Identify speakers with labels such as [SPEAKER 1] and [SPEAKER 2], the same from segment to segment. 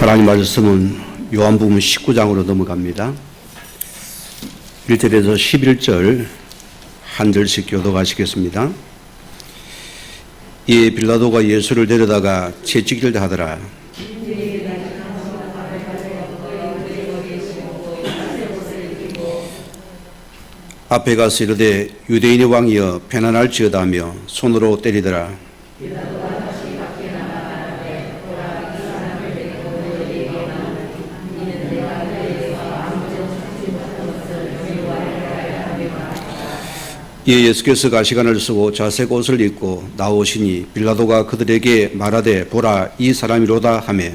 [SPEAKER 1] 하나님 말씀은 요한복음 19장으로 넘어갑니다. 1절에서 11절 한 절씩 교독하시겠습니다. 이에 빌라도가 예수를 데려다가 채찍질 하더라. 앞에 가서 이르되 유대인의 왕이여 편안할지어다며 손으로 때리더라. 이에 예수께서 가시관을 쓰고 자색 옷을 입고 나오시니 빌라도가 그들에게 말하되 보라 이 사람이로다 하매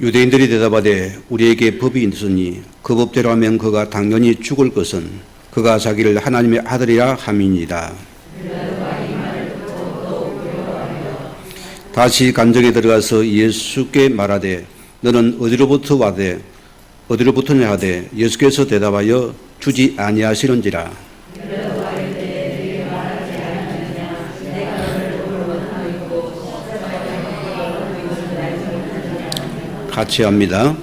[SPEAKER 1] 유대인들이 대답하되 우리에게 법이 있으니 그 법대로 하면 그가 당연히 죽을 것은 그가 자기를 하나님의 아들이라 함이니이다. 다시 감정에 들어가서 예수께 말하되 너는 어디로부터 어디로부터냐 하되 예수께서 대답하여 주지 아니하시는지라. 같이 합니다.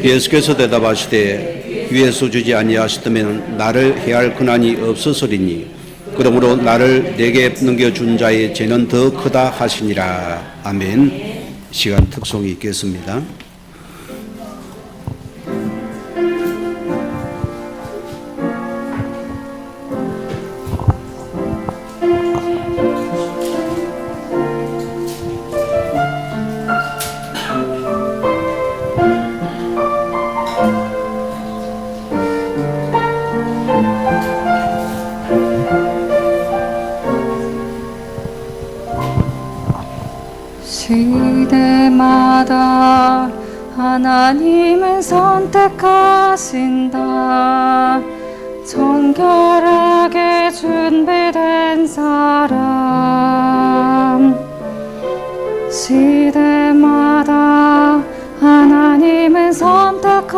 [SPEAKER 1] 예수께서 대답하시되 위에서 주지 아니하시다면 나를 해할 권한이 없으리니 그러므로 나를 내게 넘겨준 자의 죄는 더 크다 하시니라. 아멘. 시간 특송이 있겠습니다.
[SPEAKER 2] 시대마다 하나님은 선택하신다. 정결하게 준비된 사람. 시대마다 하나님은 선택하신다.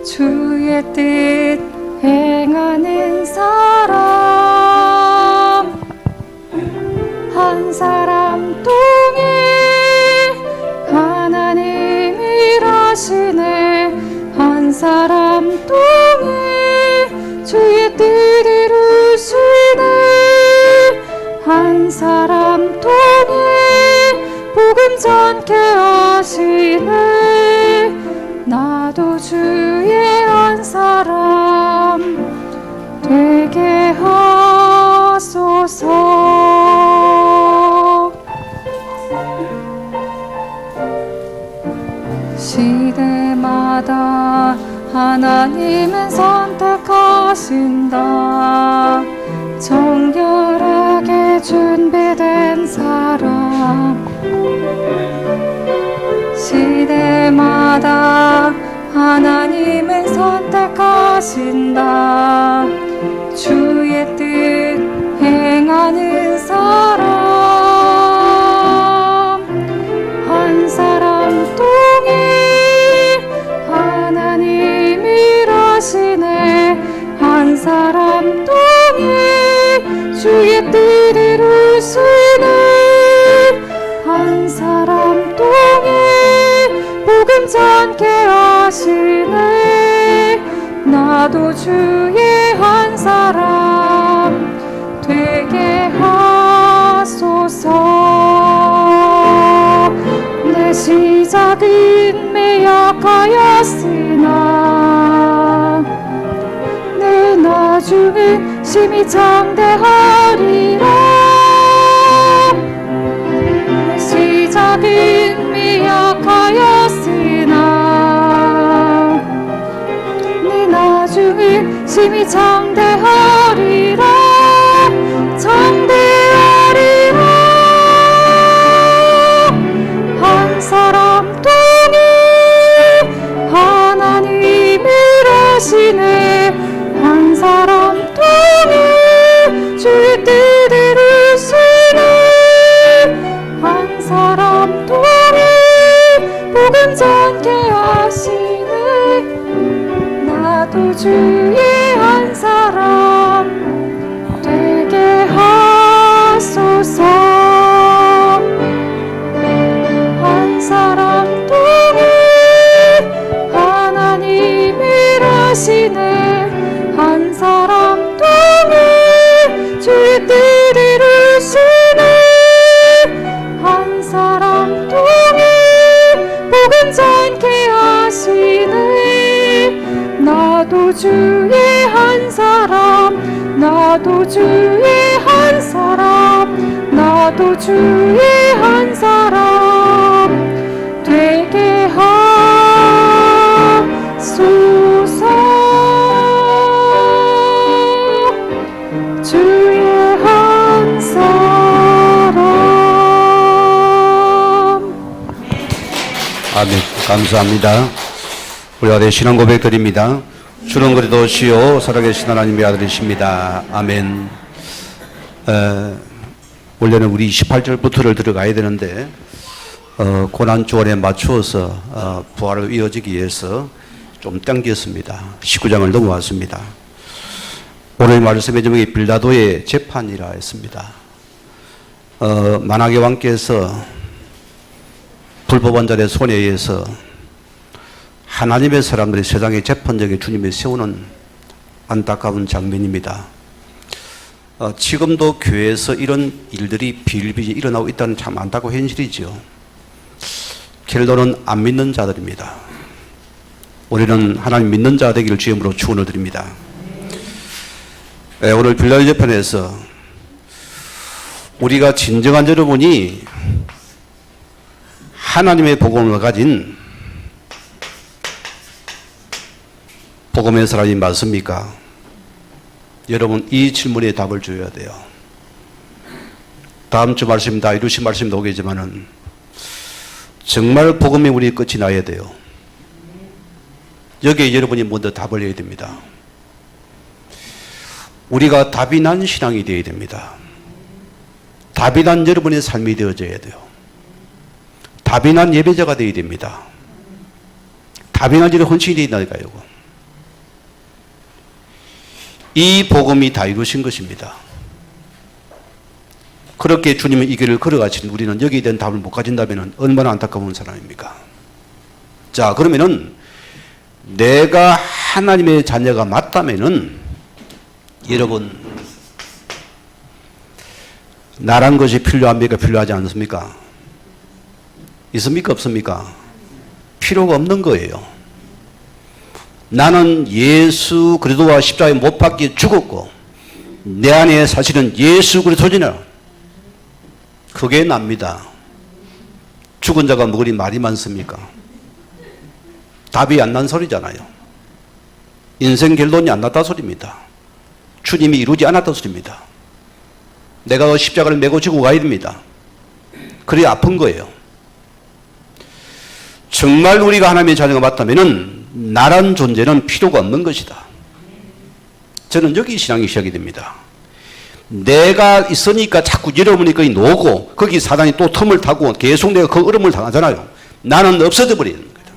[SPEAKER 2] 주의 뜻 행하는 사람. 한 사람 통해 하나님 일하시네. 한 사람 통해 주의 뜻 이루시네. 한 사람 통해 복음 전케 하시네. 나도 주의 한 사람 되게 하소서. 시대마다 하나님은 선택하신다. 정결하게 준비된 사람. 시대마다 하나님은 선택하신다. 주의 뜻 행하는 사람. 한 사람 통해 하나님 일하시네. 한 사람 통해 주의 뜻 이루시네. 한 사람 통해 복음 전케 하시네. 나도 주의 한 사람 되게 하소서. 내 시작은 매약하였으나 내 나중은 심히 장대하리라. 내 시작은 미약하였으나 내 나중은 심히 장대하리라. 장대하리라. 한 사람 통해 하나님 일하시네. 한 사람 통해 주의 뜻 주의 한 사람 되게 하소서. 한 사람 통해 하나님이라시네. 한 사람 통해 주의 뜻 이루시네. 한 사람 통해 복음 전케 하시네. 나도 주의 한 사람, 나도 주의 한 사람, 나도 주의 한 사람 되게 하소서. 주의 한 사람.
[SPEAKER 1] 아멘. 감사합니다. 우리 아들 신앙 고백 드립니다. 주는 그리도 시요 살아계신 하나님의 아들이십니다. 아멘. 원래는 우리 28절부터를 들어가야 되는데 고난 주간에 맞추어서 부활을 이어지기 위해서 좀 당겼습니다. 19장을 넘어왔습니다. 오늘 말씀의 제목이 빌라도의 재판이라 했습니다. 만왕의 왕께서 불법한 자의 손에 의해서 하나님의 사람들이 세상의 재판적에 주님이 세우는 안타까운 장면입니다. 지금도 교회에서 이런 일들이 비일비재 일어나고 있다는 참 안타까운 현실이죠. 결론은 안 믿는 자들입니다. 우리는 하나님 믿는 자 되기를 주임으로 축원을 드립니다. 오늘 빌라도 재판에서 우리가 진정한 여러분이 하나님의 복음을 가진 복음의 사람이 맞습니까? 여러분 이 질문에 답을 줘야 돼요. 다음 주 말씀 다 이루신 말씀도 오겠지만은 정말 복음이 우리 끝이 나야 돼요. 여기에 여러분이 먼저 답을 해야 됩니다. 우리가 답이 난 신앙이 되어야 됩니다. 답이 난 여러분의 삶이 되어져야 돼요. 답이 난 예배자가 되어야 됩니다. 답이 난 일에 헌신이 되어야니까요. 이 복음이 다 이루신 것입니다. 그렇게 주님은 이 길을 걸어가신 우리는 여기에 대한 답을 못 가진다면 얼마나 안타까운 사람입니까? 자, 그러면은 내가 하나님의 자녀가 맞다면은 여러분 나란 것이 필요합니까? 필요하지 않습니까? 있습니까? 없습니까? 필요가 없는 거예요. 나는 예수 그리스도와 십자가에 못 박혀 죽었고 내 안에 사실은 예수 그리스도지나 그게 납니다. 죽은 자가 뭐 그리 말이 많습니까? 답이 안 난 소리잖아요. 인생 결론이 안 났다 소리입니다. 주님이 이루지 않았다 소리입니다. 내가 십자가를 메고 지고 가야 됩니다. 그래 아픈 거예요. 정말 우리가 하나님의 자녀가 맞다면은 나란 존재는 필요가 없는 것이다. 저는 여기 신앙이 시작이 됩니다. 내가 있으니까 자꾸 여러분이 거기 놓고 거기 사단이 또 틈을 타고 계속 내가 그 얼음을 당하잖아요. 나는 없어져 버리는 거다.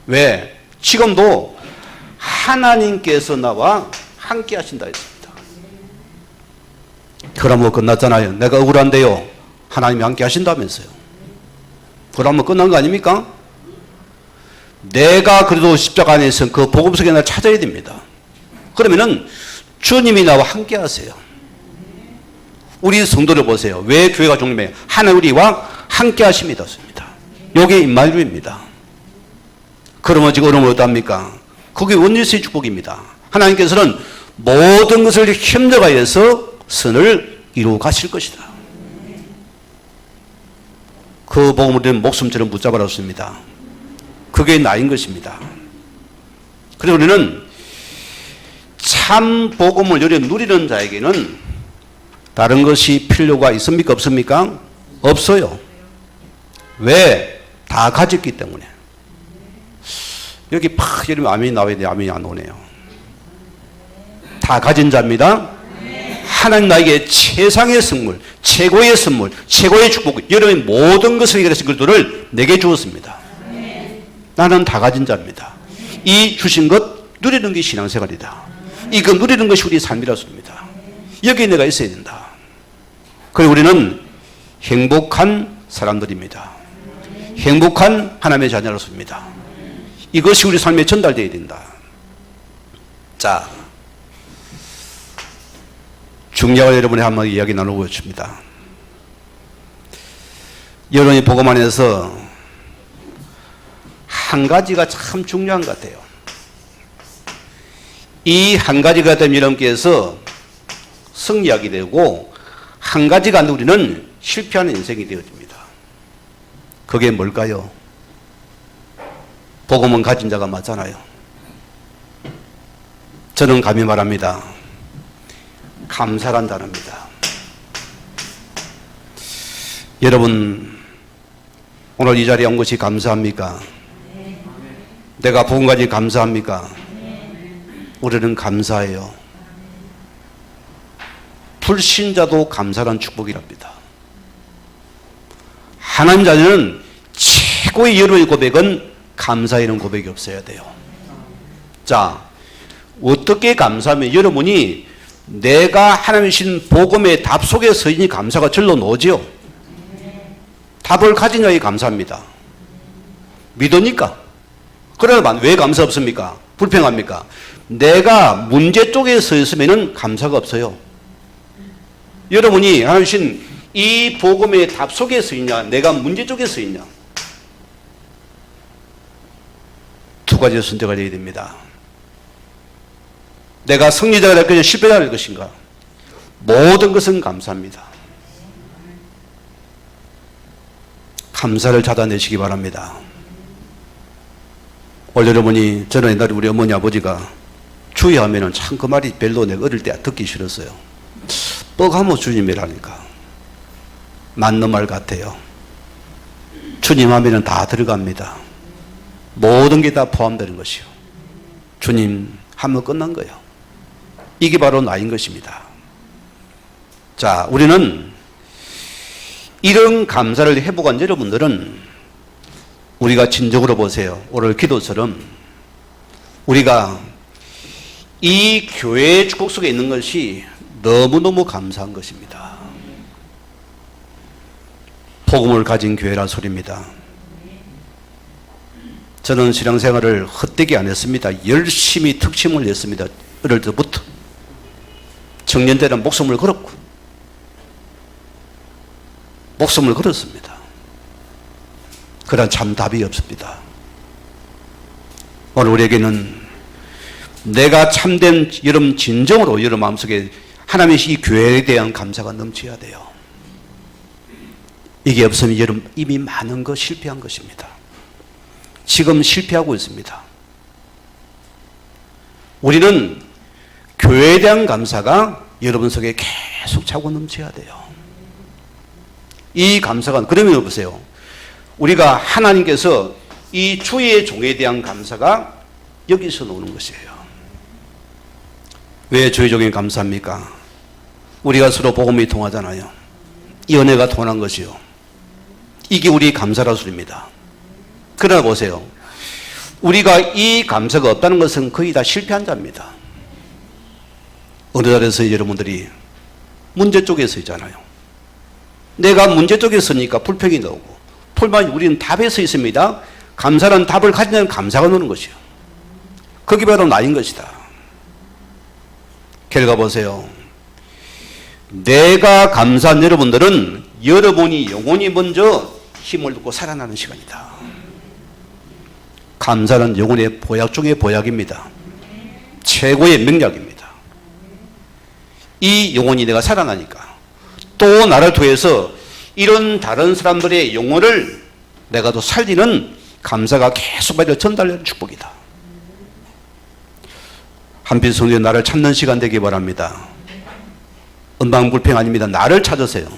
[SPEAKER 1] 왜? 지금도 하나님께서 나와 함께 하신다 했습니다. 그러면 끝났잖아요. 내가 억울한데요. 하나님이 함께 하신다면서요. 그러면 끝난 거 아닙니까? 내가 그래도 십자가 안에서 그 복음 속에 나 찾아야 됩니다. 그러면은 주님이 나와 함께 하세요. 우리 성도를 보세요. 왜 교회가 중요해요? 하나님 우리와 함께 하십니다. 이게 임마누엘입니다. 그러면 지금 어려움은 어떡합니까? 그게 원리스의 축복입니다. 하나님께서는 모든 것을 힘들어가해서 선을 이루어 가실 것이다. 그 복음을 우리는 목숨처럼 붙잡아놨습니다. 그게 나인 것입니다. 그래서 우리는 참 복음을 누리는 자에게는 다른 것이 필요가 있습니까? 없습니까? 없어요. 왜? 다 가졌기 때문에. 여기 팍 이러면 아멘이 나와야 돼. 아멘이 안 오네요. 다 가진 자입니다. 하나님 나에게 최상의 선물, 최고의 선물, 최고의 축복, 여러분의 모든 것을 해결하신 것들을 내게 주었습니다. 나는 다 가진 자입니다. 이 주신 것 누리는 게 신앙생활이다. 이거 누리는 것이 우리 삶이라서입니다. 여기에 내가 있어야 된다. 그리고 우리는 행복한 사람들입니다. 행복한 하나님의 자녀로서입니다. 이것이 우리 삶에 전달되어야 된다. 자, 중요한 여러분의 한번 이야기 나누고 있습니다. 여러분이 복음 안에서 한 가지가 참 중요한 것 같아요. 이 한 가지가 되면 여러분께서 승리하게 되고, 한 가지가 안 되면 우리는 실패하는 인생이 되어집니다. 그게 뭘까요? 복음은 가진 자가 맞잖아요. 저는 감히 말합니다. 감사란 단어입니다. 여러분, 오늘 이 자리에 온 것이 감사합니까? 내가 복음 가지 감사합니까? 우리는 감사해요. 불신자도 감사란 축복이랍니다. 하나님 자녀는 최고의 여러분의 고백은 감사에는 고백이 없어야 돼요. 자, 어떻게 감사하면 여러분이 내가 하나님 주신 복음의 답 속에 서 있니 감사가 절로 나오죠. 답을 가진 자에게 감사합니다. 믿으니까. 그러나 왜 감사 없습니까? 불평합니까? 내가 문제 쪽에 서 있으면 감사가 없어요. 여러분이 하나님 주신 이 복음의 답 속에 서 있냐, 내가 문제 쪽에 서 있냐, 두 가지 선택을 해야 됩니다. 내가 승리자가 될 것인가 실패자가 될 것인가. 모든 것은 감사합니다. 감사를 찾아내시기 바랍니다. 오늘 여러분이, 저는 옛날에 우리 어머니 아버지가 주의하면은 참 그 말이 별로 내가 어릴 때 듣기 싫었어요. 뻑하면 주님이라니까. 맞는 말 같아요. 주님 하면은 다 들어갑니다. 모든 게 다 포함되는 것이요. 주님 하면 끝난 거예요. 이게 바로 나인 것입니다. 자, 우리는 이런 감사를 회복한 여러분들은 우리가 진정으로 보세요. 오늘 기도처럼 우리가 이 교회의 축복 속에 있는 것이 너무너무 감사한 것입니다. 복음을 가진 교회란 소리입니다. 저는 신앙생활을 헛되게 안 했습니다. 열심히 특심을 냈습니다. 어릴 때부터. 청년 때는 목숨을 걸었고, 목숨을 걸었습니다. 그러나 참 답이 없습니다. 오늘 우리에게는 내가 참된 여러분 진정으로 여러분 마음속에 하나님의 이 교회에 대한 감사가 넘쳐야 돼요. 이게 없으면 여러분 이미 많은 거 실패한 것입니다. 지금 실패하고 있습니다. 우리는 교회에 대한 감사가 여러분 속에 계속 차고 넘쳐야 돼요. 이 감사가, 그러면 보세요. 우리가 하나님께서 이 주의 종에 대한 감사가 여기서 나오는 것이에요. 왜 주의 종에 감사합니까? 우리가 서로 복음이 통하잖아요. 이 은혜가 통한 것이요. 이게 우리 감사라 소리입니다. 그러나 보세요. 우리가 이 감사가 없다는 것은 거의 다 실패한 자입니다. 어느 자리에서 여러분들이 문제 쪽에 서 있잖아요. 내가 문제 쪽에 서니까 불평이 나오고, 불만이, 우리는 답에 서 있습니다. 감사는 답을 가진 자는 감사가 나오는 것이요. 그게 바로 나인 것이다. 결과 보세요. 내가 감사한 여러분들은 여러분이 영혼이 먼저 힘을 얻고 살아나는 시간이다. 감사는 영혼의 보약 중의 보약입니다. 최고의 명약입니다. 이 영혼이 내가 살아나니까 또 나를 통해서 이런 다른 사람들의 영혼을 내가 또 살리는 감사가 계속 받아 전달되는 축복이다. 한편 성령 나를 찾는 시간 되기 바랍니다. 은방불평 아닙니다. 나를 찾으세요.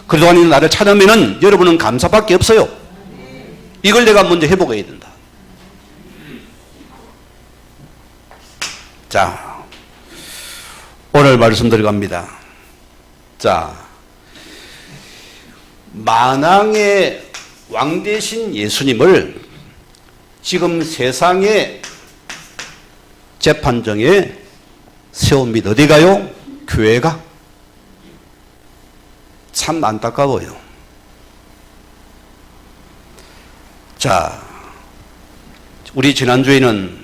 [SPEAKER 1] 그동안 나를 찾으면은 여러분은 감사밖에 없어요. 이걸 내가 먼저 회복해야 된다. 자, 오늘 말씀 들어갑니다. 자, 만왕의 왕 되신 예수님을 지금 세상에 재판정에 세웁니다. 어디 가요? 교회가. 참 안타까워요. 자, 우리 지난주에는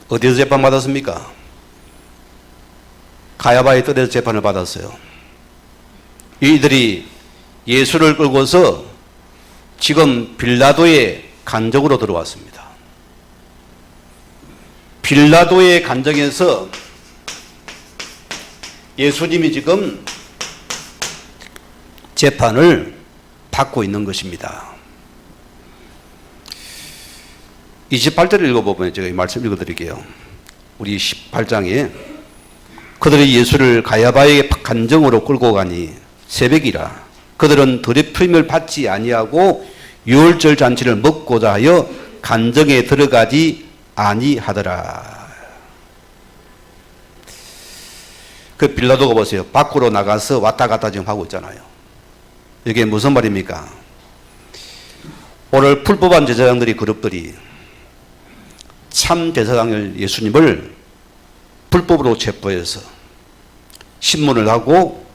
[SPEAKER 1] 어디서 재판 받았습니까? 가야바의 뜰에서 재판을 받았어요. 이들이 예수를 끌고서 지금 빌라도의 간정으로 들어왔습니다. 빌라도의 간정에서 예수님이 지금 재판을 받고 있는 것입니다. 28절을 읽어보면 제가 이 말씀 읽어드릴게요. 우리 18장에 그들이 예수를 가야바의 간정으로 끌고 가니 새벽이라 그들은 더럽힘을 받지 아니하고 유월절 잔치를 먹고자 하여 간정에 들어가지 아니하더라. 그 빌라도가 보세요. 밖으로 나가서 왔다 갔다 지금 하고 있잖아요. 이게 무슨 말입니까? 오늘 풀법한 제사장들이 그룹들이 참 제사장을 예수님을 불법으로 체포해서 신문을 하고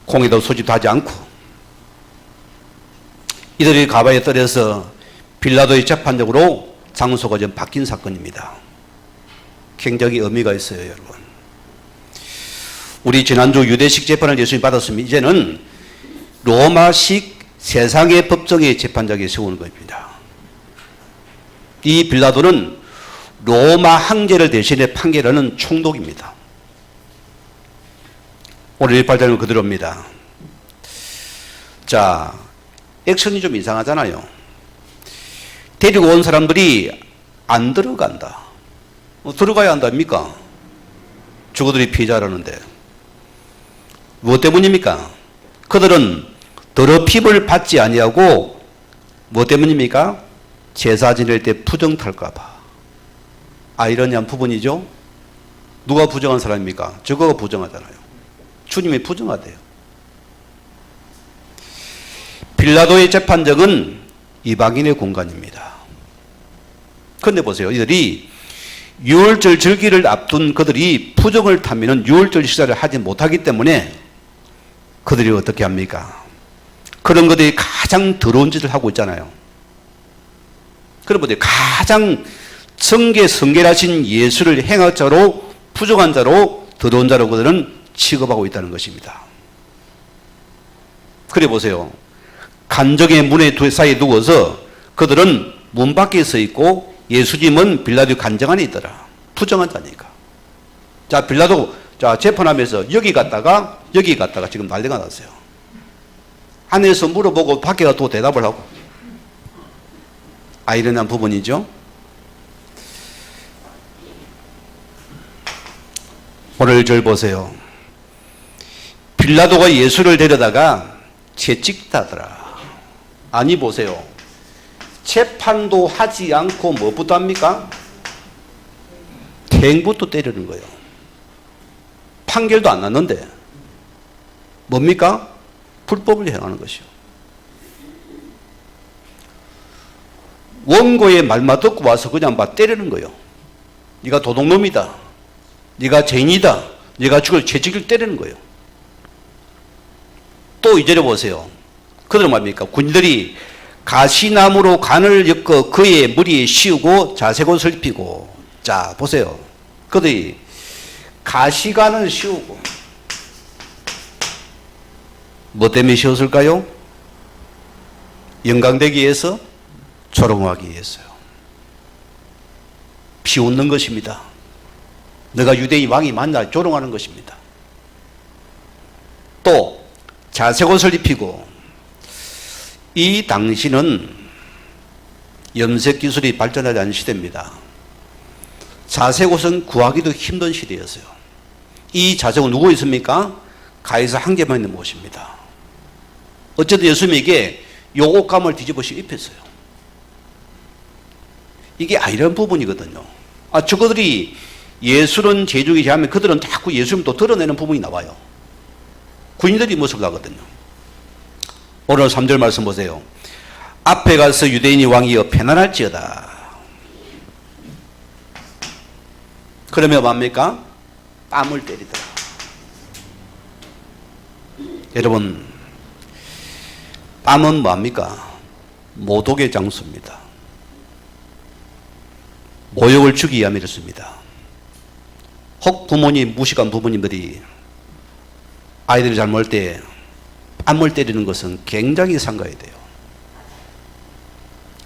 [SPEAKER 1] 공회도 소집하지 않고 이들이 가바에 떨어서 빌라도의 재판적으로 장소가 좀 바뀐 사건입니다. 굉장히 의미가 있어요, 여러분. 우리 지난주 유대식 재판을 예수님이 받았으면 이제는 로마식 세상의 법정의 재판장에 세우는 겁니다. 이 빌라도는 로마 황제를 대신해 판결하는 총독입니다. 오늘 1발장은 그대로입니다. 자, 액션이 좀 이상하잖아요. 데리고 온 사람들이 안 들어간다. 들어가야 한답니까? 저거들이 피해자라는데. 무엇 때문입니까? 그들은 더럽힘을 받지 아니하고 무엇 때문입니까? 제사 지낼 때 부정 탈까봐. 아이러니한 부분이죠. 누가 부정한 사람입니까? 저거가 부정하잖아요. 주님이 부정하대요. 빌라도의 재판정은 이방인의 공간입니다. 그런데 보세요. 이들이 유월절 절기를 앞둔 그들이 부정을 타면은 유월절 식사를 하지 못하기 때문에 그들이 어떻게 합니까? 그런 것들이 가장 더러운 짓을 하고 있잖아요. 그런 분들이 가장 성결하신 예수를 행할 자로 부정한 자로 더러운 자로 그들은 취급하고 있다는 것입니다. 그래 보세요. 간정의 문의 두 사이에 두고서 그들은 문 밖에 서 있고 예수님은 빌라도 간정 안에 있더라. 부정한 자니까. 자, 빌라도 재판하면서 여기 갔다가 지금 난리가 났어요. 안에서 물어보고 밖에 가서 또 대답을 하고. 아이러니한 부분이죠. 오늘 절 보세요. 빌라도가 예수를 데려다가 채찍다더라. 아니 보세요. 재판도 하지 않고 뭐부터 합니까? 태행부터 때리는 거예요. 판결도 안 났는데 뭡니까? 불법을 행하는 것이요. 원고의 말만 듣고 와서 그냥 막 때리는 거예요. 네가 도둑놈이다. 네가 죄인이다. 네가 죽을 채찍을 때리는 거예요. 또 이절에 보세요. 그들은 뭡니까? 군인들이 가시나무로 간을 엮어 그의 머리에 씌우고 자색옷을 입히고. 자, 보세요. 그들이 가시관을 씌우고 뭐 때문에 씌웠을까요? 영광되기 위해서, 조롱하기 위해서요. 비웃는 것입니다. 너가 유대인 왕이 맞나 조롱하는 것입니다. 또 자색옷을 입히고, 이 당시는 염색 기술이 발전하지 않은 시대입니다. 자색옷은 구하기도 힘든 시대였어요. 이 자색옷 누구 있습니까? 가에서 한 개만 있는 옷입니다. 어쨌든 예수님에게 요 옷감을 뒤집어서 입혔어요. 이게 아이러한 부분이거든요. 저거들이 예술은 제주이지 하면 그들은 자꾸 예수님 또 드러내는 부분이 나와요. 군인들이 모습을 하거든요. 오늘 3절 말씀 보세요. 앞에 가서 유대인이 왕이여 편안할지어다. 그러면 뭡니까? 뺨을 때리더라. 여러분, 뺨은 뭡니까? 모독의 장소입니다. 모욕을 주기 위함 이렇습니다. 혹 부모님, 무식한 부모님들이 아이들이 잘못할 때 뺨을 때리는 것은 굉장히 상가해야 돼요.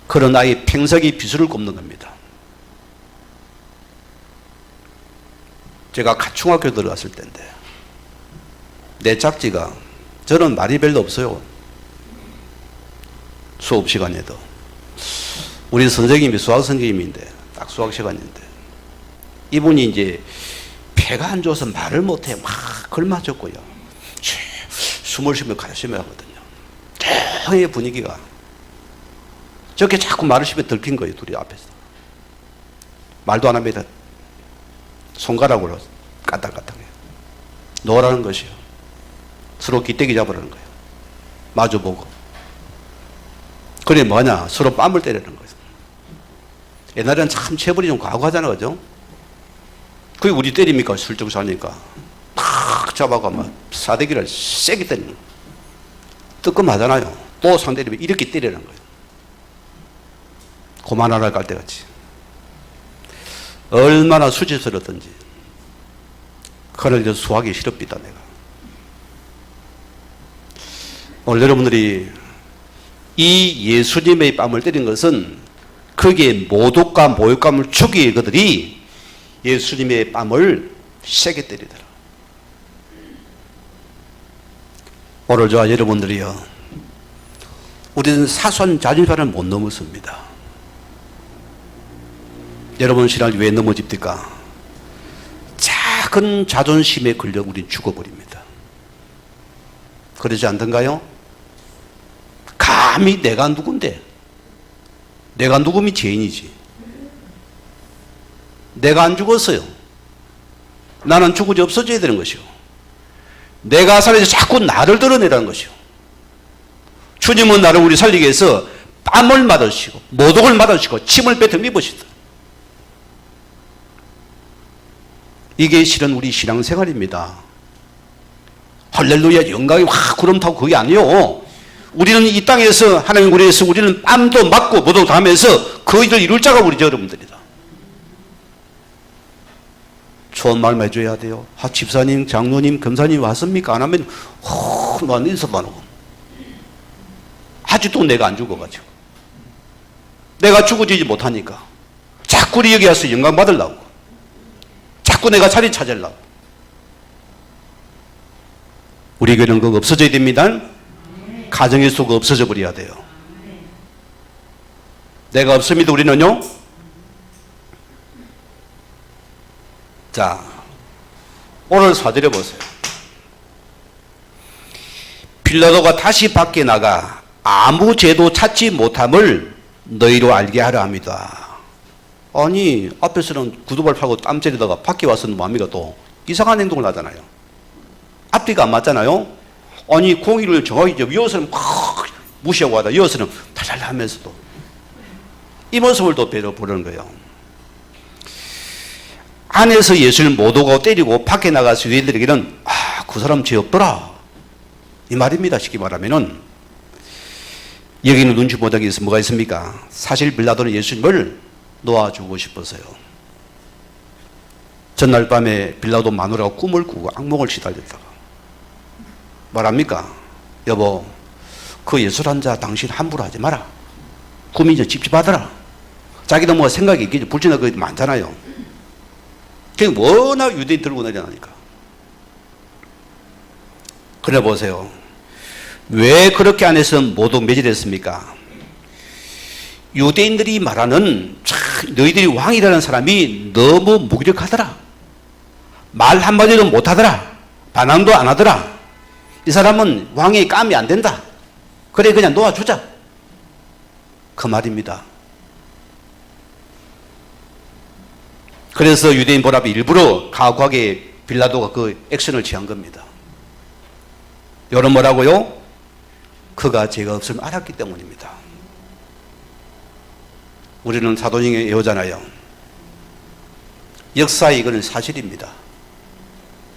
[SPEAKER 1] 그런 아이 평생이 비수를 꼽는 겁니다. 제가 중학교 들어갔을 때인데 내 짝지가, 저는 말이 별로 없어요. 수업 시간에도. 우리 선생님이 수학 선생님인데 딱 수학 시간인데 이분이 이제 배가 안 좋아서 말을 못해 막 걸맞았고요. 숨을 쉬며 가르치며 하거든요. 조용히 분위기가. 저렇게 자꾸 말을 쉬며 들킨 거예요. 둘이 앞에서. 말도 안 합니다. 손가락으로 까딱까딱해요. 놓으라는 것이요. 서로 기대기 잡으라는 거예요. 마주보고. 그래 뭐냐? 서로 뺨을 때리는 거예요. 옛날에는 참 체벌이 좀 과거하잖아, 그죠? 그게 우리 때립니까? 슬쩍 사니까. 탁 잡아가 막 사대기를 세게 때리는 거예요. 뜨끔하잖아요. 또 상대를 이렇게 때리는 거예요. 고만하라 갈 때같이. 얼마나 수치스럽던지. 그걸 수하기 싫읍니다, 내가. 오늘 여러분들이 이 예수님의 뺨을 때린 것은 거기에 모독과 모욕감을 주기 위해 그들이 예수님의 뺨을 세게 때리더라. 오늘 저와 여러분들이요, 우리는 사소한 자존심을 못 넘었습니다. 여러분 신앙을 왜 넘어집니까? 작은 자존심에 걸려 우린 죽어버립니다. 그러지 않던가요? 감히 내가 누군데? 내가 누구면 죄인이지. 내가 안 죽었어요. 나는 죽어지 없어져야 되는 것이요. 내가 살아서 자꾸 나를 드러내라는 것이요. 주님은 나를 우리 살리기 위해서 땀을 맞으시고 모독을 맞으시고 침을 뱉어 입으시다. 이게 실은 우리 신앙생활입니다. 할렐루야 영광이 확 구름 타고 그게 아니요. 우리는 이 땅에서 하나님 우리에서 우리는 뺨도 맞고 모독도 당하면서 그 일을 이룰 자가 우리 여러분들이다. 좋은 말씀 해줘야 돼요. 집사님, 장로님, 검사님 왔습니까? 안 하면 만 인사만 하고. 아직도 내가 안 죽어가지고. 내가 죽어지지 못하니까. 자꾸 우리 여기 와서 영광 받으려고. 자꾸 내가 자리 찾으려고. 우리 교회는 그거 없어져야 됩니다. 가정에서 그거 없어져 버려야 돼요. 내가 없습니다. 우리는요. 자, 오늘 사절에 보세요. 빌라도가 다시 밖에 나가 아무 죄도 찾지 못함을 너희로 알게 하려 합니다. 아니, 앞에서는 구두발 팔고 땀 때리다가 밖에 와서는 뭡니까? 또 이상한 행동을 하잖아요. 앞뒤가 안 맞잖아요. 아니, 공의를 정확히 위에서는 막 무시하고 하다 위에서는 달달달 하면서도 이 모습을 또 보는 거예요. 안에서 예수를 모독하고 때리고 밖에 나가서 유대인들에게는 그 사람 죄 없더라 이 말입니다. 쉽게 말하면은 여기는 눈치 보자기 위해서 뭐가 있습니까? 사실 빌라도는 예수님을 놓아주고 싶어서요. 전날 밤에 빌라도 마누라가 꿈을 꾸고 악몽을 시달렸다가 말합니까? 여보, 그 예수란 자 당신 함부로 하지 마라. 꿈이 이제 찝찝하더라. 자기도 뭐 생각이 있겠지. 불신한 거 많잖아요. 그게 워낙 유대인 들고 내려나니까. 그래 보세요. 왜 그렇게 안에서 모독 매질했습니까? 유대인들이 말하는 너희들이 왕이라는 사람이 너무 무기력하더라. 말 한마디도 못하더라. 반항도 안 하더라. 이 사람은 왕의 감이 안 된다. 그래 그냥 놓아주자. 그 말입니다. 그래서 유대인 보랍이 일부러 가혹하게 빌라도가 그 액션을 취한 겁니다. 여러분 뭐라고요? 그가 죄가 없음을 알았기 때문입니다. 우리는 사도행에 외우잖아요. 역사에 이거는 사실입니다.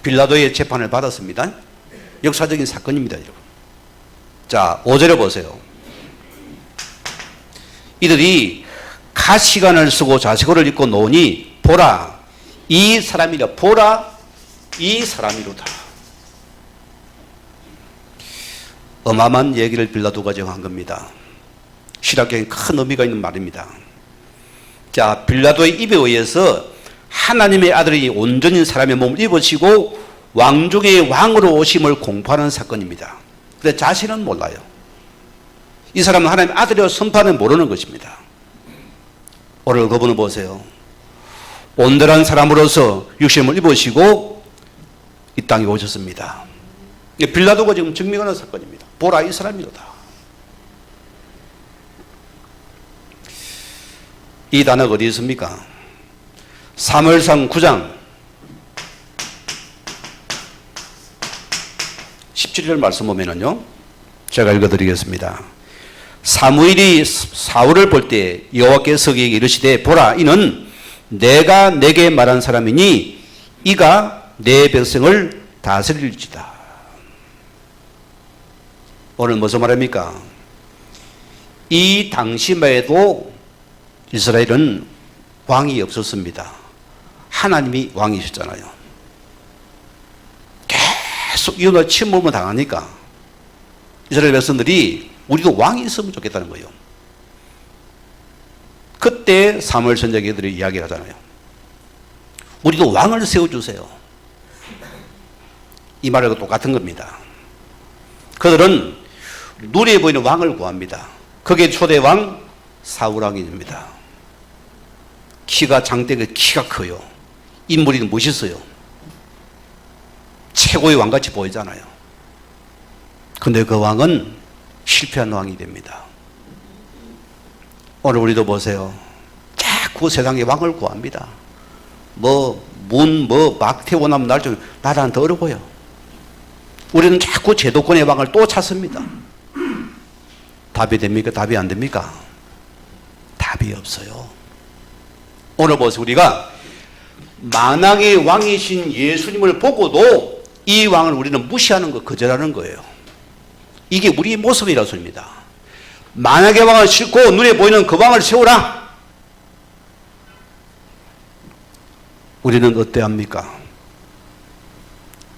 [SPEAKER 1] 빌라도의 재판을 받았습니다. 역사적인 사건입니다, 여러분. 자, 5절에 보세요. 이들이 가시관을 쓰고 자식을 입고 노니 보라 이 사람이라. 보라 이 사람이로다. 어마어마한 얘기를 빌라도가 정한 겁니다. 신학적인 큰 의미가 있는 말입니다. 자, 빌라도의 입에 의해서 하나님의 아들이 온전히 사람의 몸을 입으시고 왕중의 왕으로 오심을 공포하는 사건입니다. 그런데 자신은 몰라요. 이 사람은 하나님의 아들이라고 선포하는 모르는 것입니다. 오늘 그분을 보세요. 온전한 사람으로서 육신을 입으시고 이 땅에 오셨습니다. 빌라도가 지금 증명하는 사건입니다. 보라 이 사람이로다. 이 단어가 어디 있습니까? 사무엘상 9장 17절 말씀 보면은요, 제가 읽어드리겠습니다. 사무엘이 사울을 볼 때 여호와께서 그에게 이르시되 보라 이는 내가 내게 말한 사람이니 이가 내 백성을 다스릴지다. 오늘 무슨 말입니까? 이 당시만 해도 이스라엘은 왕이 없었습니다. 하나님이 왕이셨잖아요. 계속 이웃을 침범을 당하니까 이스라엘 백성들이 우리도 왕이 있으면 좋겠다는 거예요. 그때 사무엘 선지자들이 이야기를 하잖아요. 우리도 왕을 세워주세요. 이 말하고 똑같은 겁니다. 그들은 눈에 보이는 왕을 구합니다. 그게 초대 왕 사울왕입니다. 키가 장대가 키가 커요. 인물이 멋있어요. 최고의 왕같이 보이잖아요. 근데 그 왕은 실패한 왕이 됩니다. 오늘 우리도 보세요. 자꾸 세상에 왕을 구합니다. 막태원하면 나라는 더 어려워요. 우리는 자꾸 제도권의 왕을 또 찾습니다. 답이 됩니까? 답이 안 됩니까? 답이 없어요. 오늘 보세요. 우리가 만왕의 왕이신 예수님을 보고도 이 왕을 우리는 무시하는 거, 거절하는 거예요. 이게 우리의 모습이라는 소리입니다. 만왕의 왕을 싣고 눈에 보이는 그 왕을 세우라. 우리는 어때합니까?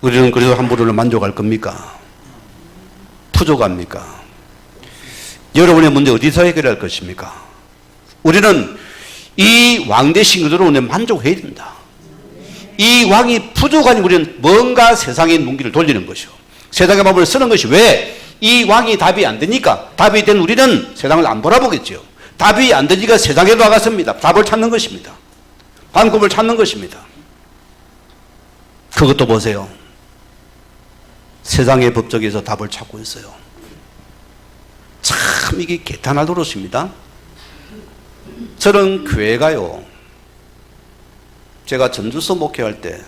[SPEAKER 1] 우리는 그래도 함부로 만족할 겁니까? 부족합니까? 여러분의 문제 어디서 해결할 것입니까? 우리는 이 왕 되신 그대로 우리는 만족해야 된다. 이 왕이 부족하니 우리는 뭔가 세상의 눈길을 돌리는 것이요. 세상의 마음을 쓰는 것이 왜? 이 왕이 답이 안 되니까. 답이 된 우리는 세상을 안 바라보겠죠. 답이 안 되니까 세상에 나갔습니다. 답을 찾는 것입니다. 방법을 찾는 것입니다. 그것도 보세요. 세상의 법적에서 답을 찾고 있어요. 참 이게 개탄할 노릇입니다. 저는 교회 가요. 제가 전주서 목회할 때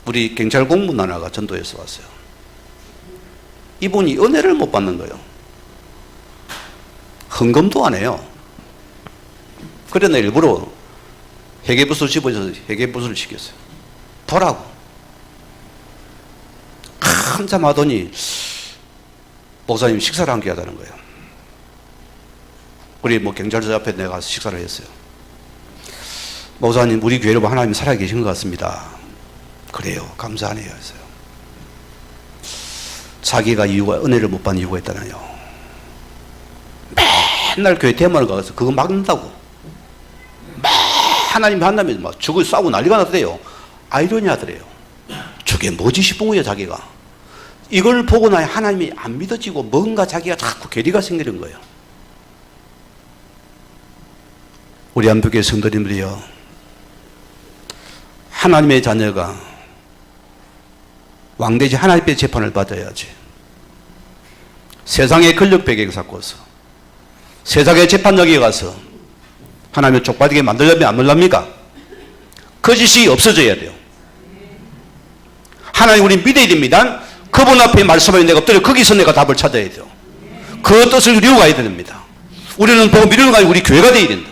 [SPEAKER 1] 우리 경찰 공무원 하나가 전도에서 왔어요. 이분이 은혜를 못 받는 거예요. 헌금도 안 해요. 그래 나 일부러 회계부서 집어서 회계부서를 시켰어요. 보라고. 한참 하더니 목사님 식사를 함께 하자는 거예요. 우리 경찰서 앞에 내가 가서 식사를 했어요. 목사님 우리 교회로 하나님 살아계신 것 같습니다. 그래요. 감사하네요. 했어요. 자기가 이유가 은혜를 못 받는 이유가 있다나요. 맨날 교회 대만을 가서 그거 막는다고. 하나님 한다면 막 죽을 싸우고 난리가 났대요. 아이러니 하더래요. 저게 뭐지 싶은 거예요. 자기가. 이걸 보고 나야 하나님이 안 믿어지고 뭔가 자기가 자꾸 괴리가 생기는 거예요. 우리 한국의 성도님들이요. 하나님의 자녀가 왕대지 하나님의 재판을 받아야지. 세상의 권력배경에 갖고서 세상의 재판력에 가서 하나님을 족받게 만들려면 안 만들랍니까? 거짓이 없어져야 돼요. 하나님 우리 믿어야 됩니다. 그분 앞에 말씀하면 내가 엎드려 거기서 내가 답을 찾아야 돼요. 그 뜻을 이루고 가야 됩니다. 우리는 보고 미루는 거 아니고 우리 교회가 되어야 된다.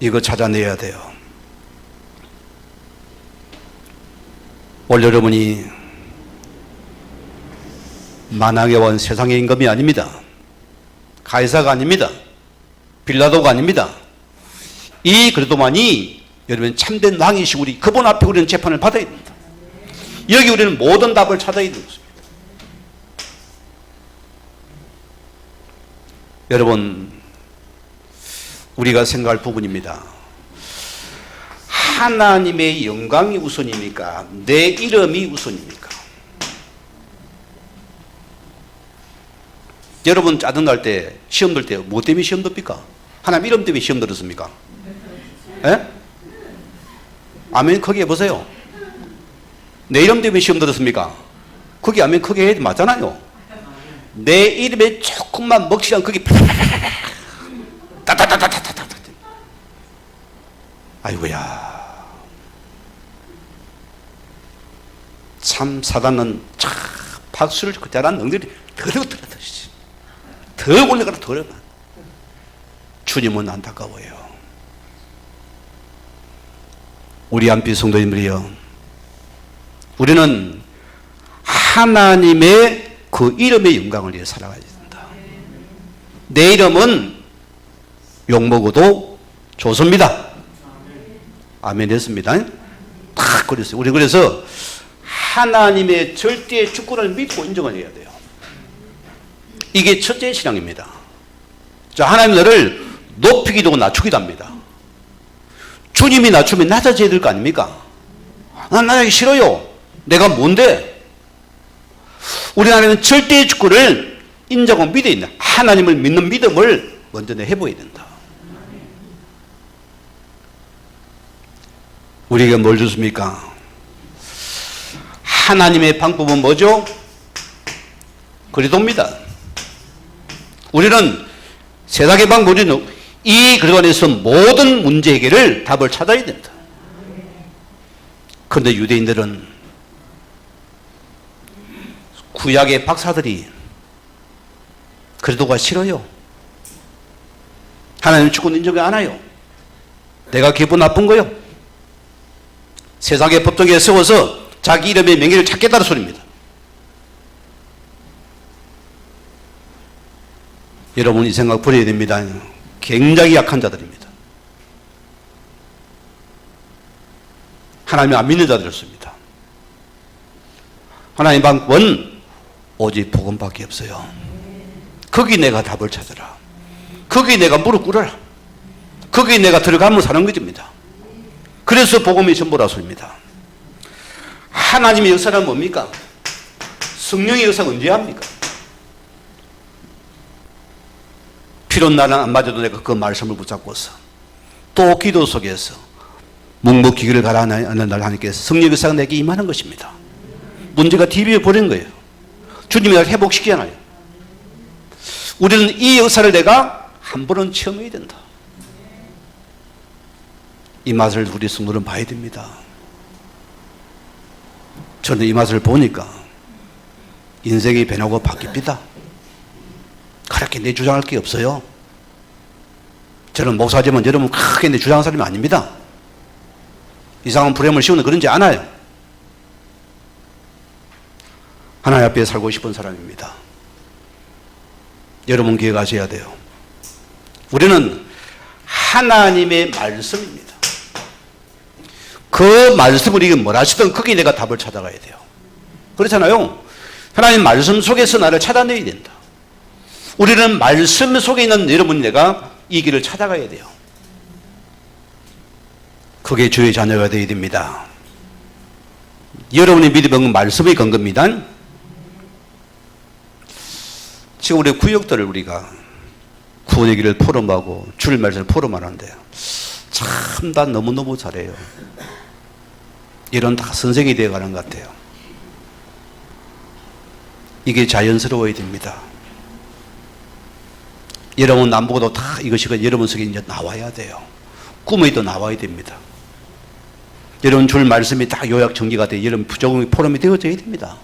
[SPEAKER 1] 이거 찾아내야 돼요. 오늘 여러분이 만왕에 온 세상의 임금이 아닙니다. 가이사가 아닙니다. 빌라도가 아닙니다. 이 그리스도만이 여러분 참된 왕이시고 우리 그분 앞에 우리는 재판을 받아야 됩니다. 여기 우리는 모든 답을 찾아야 되는 것입니다. 여러분, 우리가 생각할 부분입니다. 하나님의 영광이 우선입니까? 내 이름이 우선입니까? 여러분 짜증날 때, 시험 들 때 뭐 때문에 시험 듭니까? 하나님 이름 때문에 시험 들었습니까? 예? 아멘 크게 해보세요. 내 이름 때문에 시험 들었습니까? 그게 아멘 크게 해야 맞잖아요. 내 이름에 조금만 먹시면 그게 따따따따따따따. 아이고야. 참 사단은 참 박수를 그자란 엉덩이를 더 올려가라 더 올려가. 주님은 안타까워요. 우리 안비 성도님들이여, 우리는 하나님의 그 이름의 영광을 위해 살아가야 된다. 내 이름은 욕먹어도 좋습니다. 아멘 했습니다. 딱 그랬어요. 우리 그래서 하나님의 절대 주권을 믿고 인정을 해야 돼요. 이게 첫째 신앙입니다. 자, 하나님 너를 높이기도 낮추기도 합니다. 주님이 낮추면 낮아져야 될 거 아닙니까? 난 낮아지기 싫어요. 내가 뭔데? 우리 하나님은 절대의 주권을 인정하고 믿어야 된다. 하나님을 믿는 믿음을 먼저 해보야 된다. 우리에게 뭘 줬습니까? 하나님의 방법은 뭐죠? 그리스도입니다. 우리는 세상의 방법은 이 그리스도 안에서 모든 문제 해결을 답을 찾아야 된다. 그런데 유대인들은 구약의 박사들이 그리스도가 싫어요. 하나님 주권 인정이 안 해요. 내가 기분 나쁜 거요. 세상의 법정에 세워서 자기 이름의 명예를 찾겠다는 소리입니다. 여러분 이 생각 버려야 됩니다. 굉장히 약한 자들입니다. 하나님 안 믿는 자들이었습니다. 하나님 방법은 오직 복음밖에 없어요. 거기 내가 답을 찾아라. 거기 내가 무릎 꿇어라. 거기 내가 들어가면 사는 것입니다. 그래서 복음이 전부라 소리입니다. 하나님의 역사는 뭡니까? 성령의 역사가 언제 합니까? 필요한 날은 안 맞아도 내가 그 말씀을 붙잡고서 또 기도 속에서 묵묵기기를 가라앉는 날 하나님께서 성령의 역사가 내게 임하는 것입니다. 문제가 TV에 버린 거예요. 주님이 날 회복시키잖아요. 우리는 이 역사를 내가 한 번은 체험해야 된다. 이 맛을 우리 성도는 봐야 됩니다. 저는 이 맛을 보니까 인생이 변하고 바뀝니다. 그렇게 내 주장할 게 없어요. 저는 목사지만 여러분 크게 내 주장하는 사람이 아닙니다. 이상한 프레임을 씌우는 그런지 않아요. 하나님 앞에 살고 싶은 사람입니다. 여러분 기억하셔야 돼요. 우리는 하나님의 말씀입니다. 그 말씀을 이게 뭘 하시든 거기에 내가 답을 찾아가야 돼요. 그렇잖아요. 하나님 말씀 속에서 나를 찾아내야 된다. 우리는 말씀 속에 있는 여러분 내가 이 길을 찾아가야 돼요. 그게 주의 자녀가 되어야 됩니다. 여러분의 믿음은 말씀의 근거입니다. 지금 우리 구역들을 우리가 구원의 길을 포럼하고 주일 말씀을 포럼하는데 참 다 너무너무 잘해요. 이런 다 선생이 되어가는 것 같아요. 이게 자연스러워야 됩니다. 여러분 안 보고도 다 이것이 여러분 속에 이제 나와야 돼요. 꿈에도 나와야 됩니다. 여러분 줄 말씀이 다 요약 정리가 돼 여러분 부적응의 포럼이 되어져야 됩니다.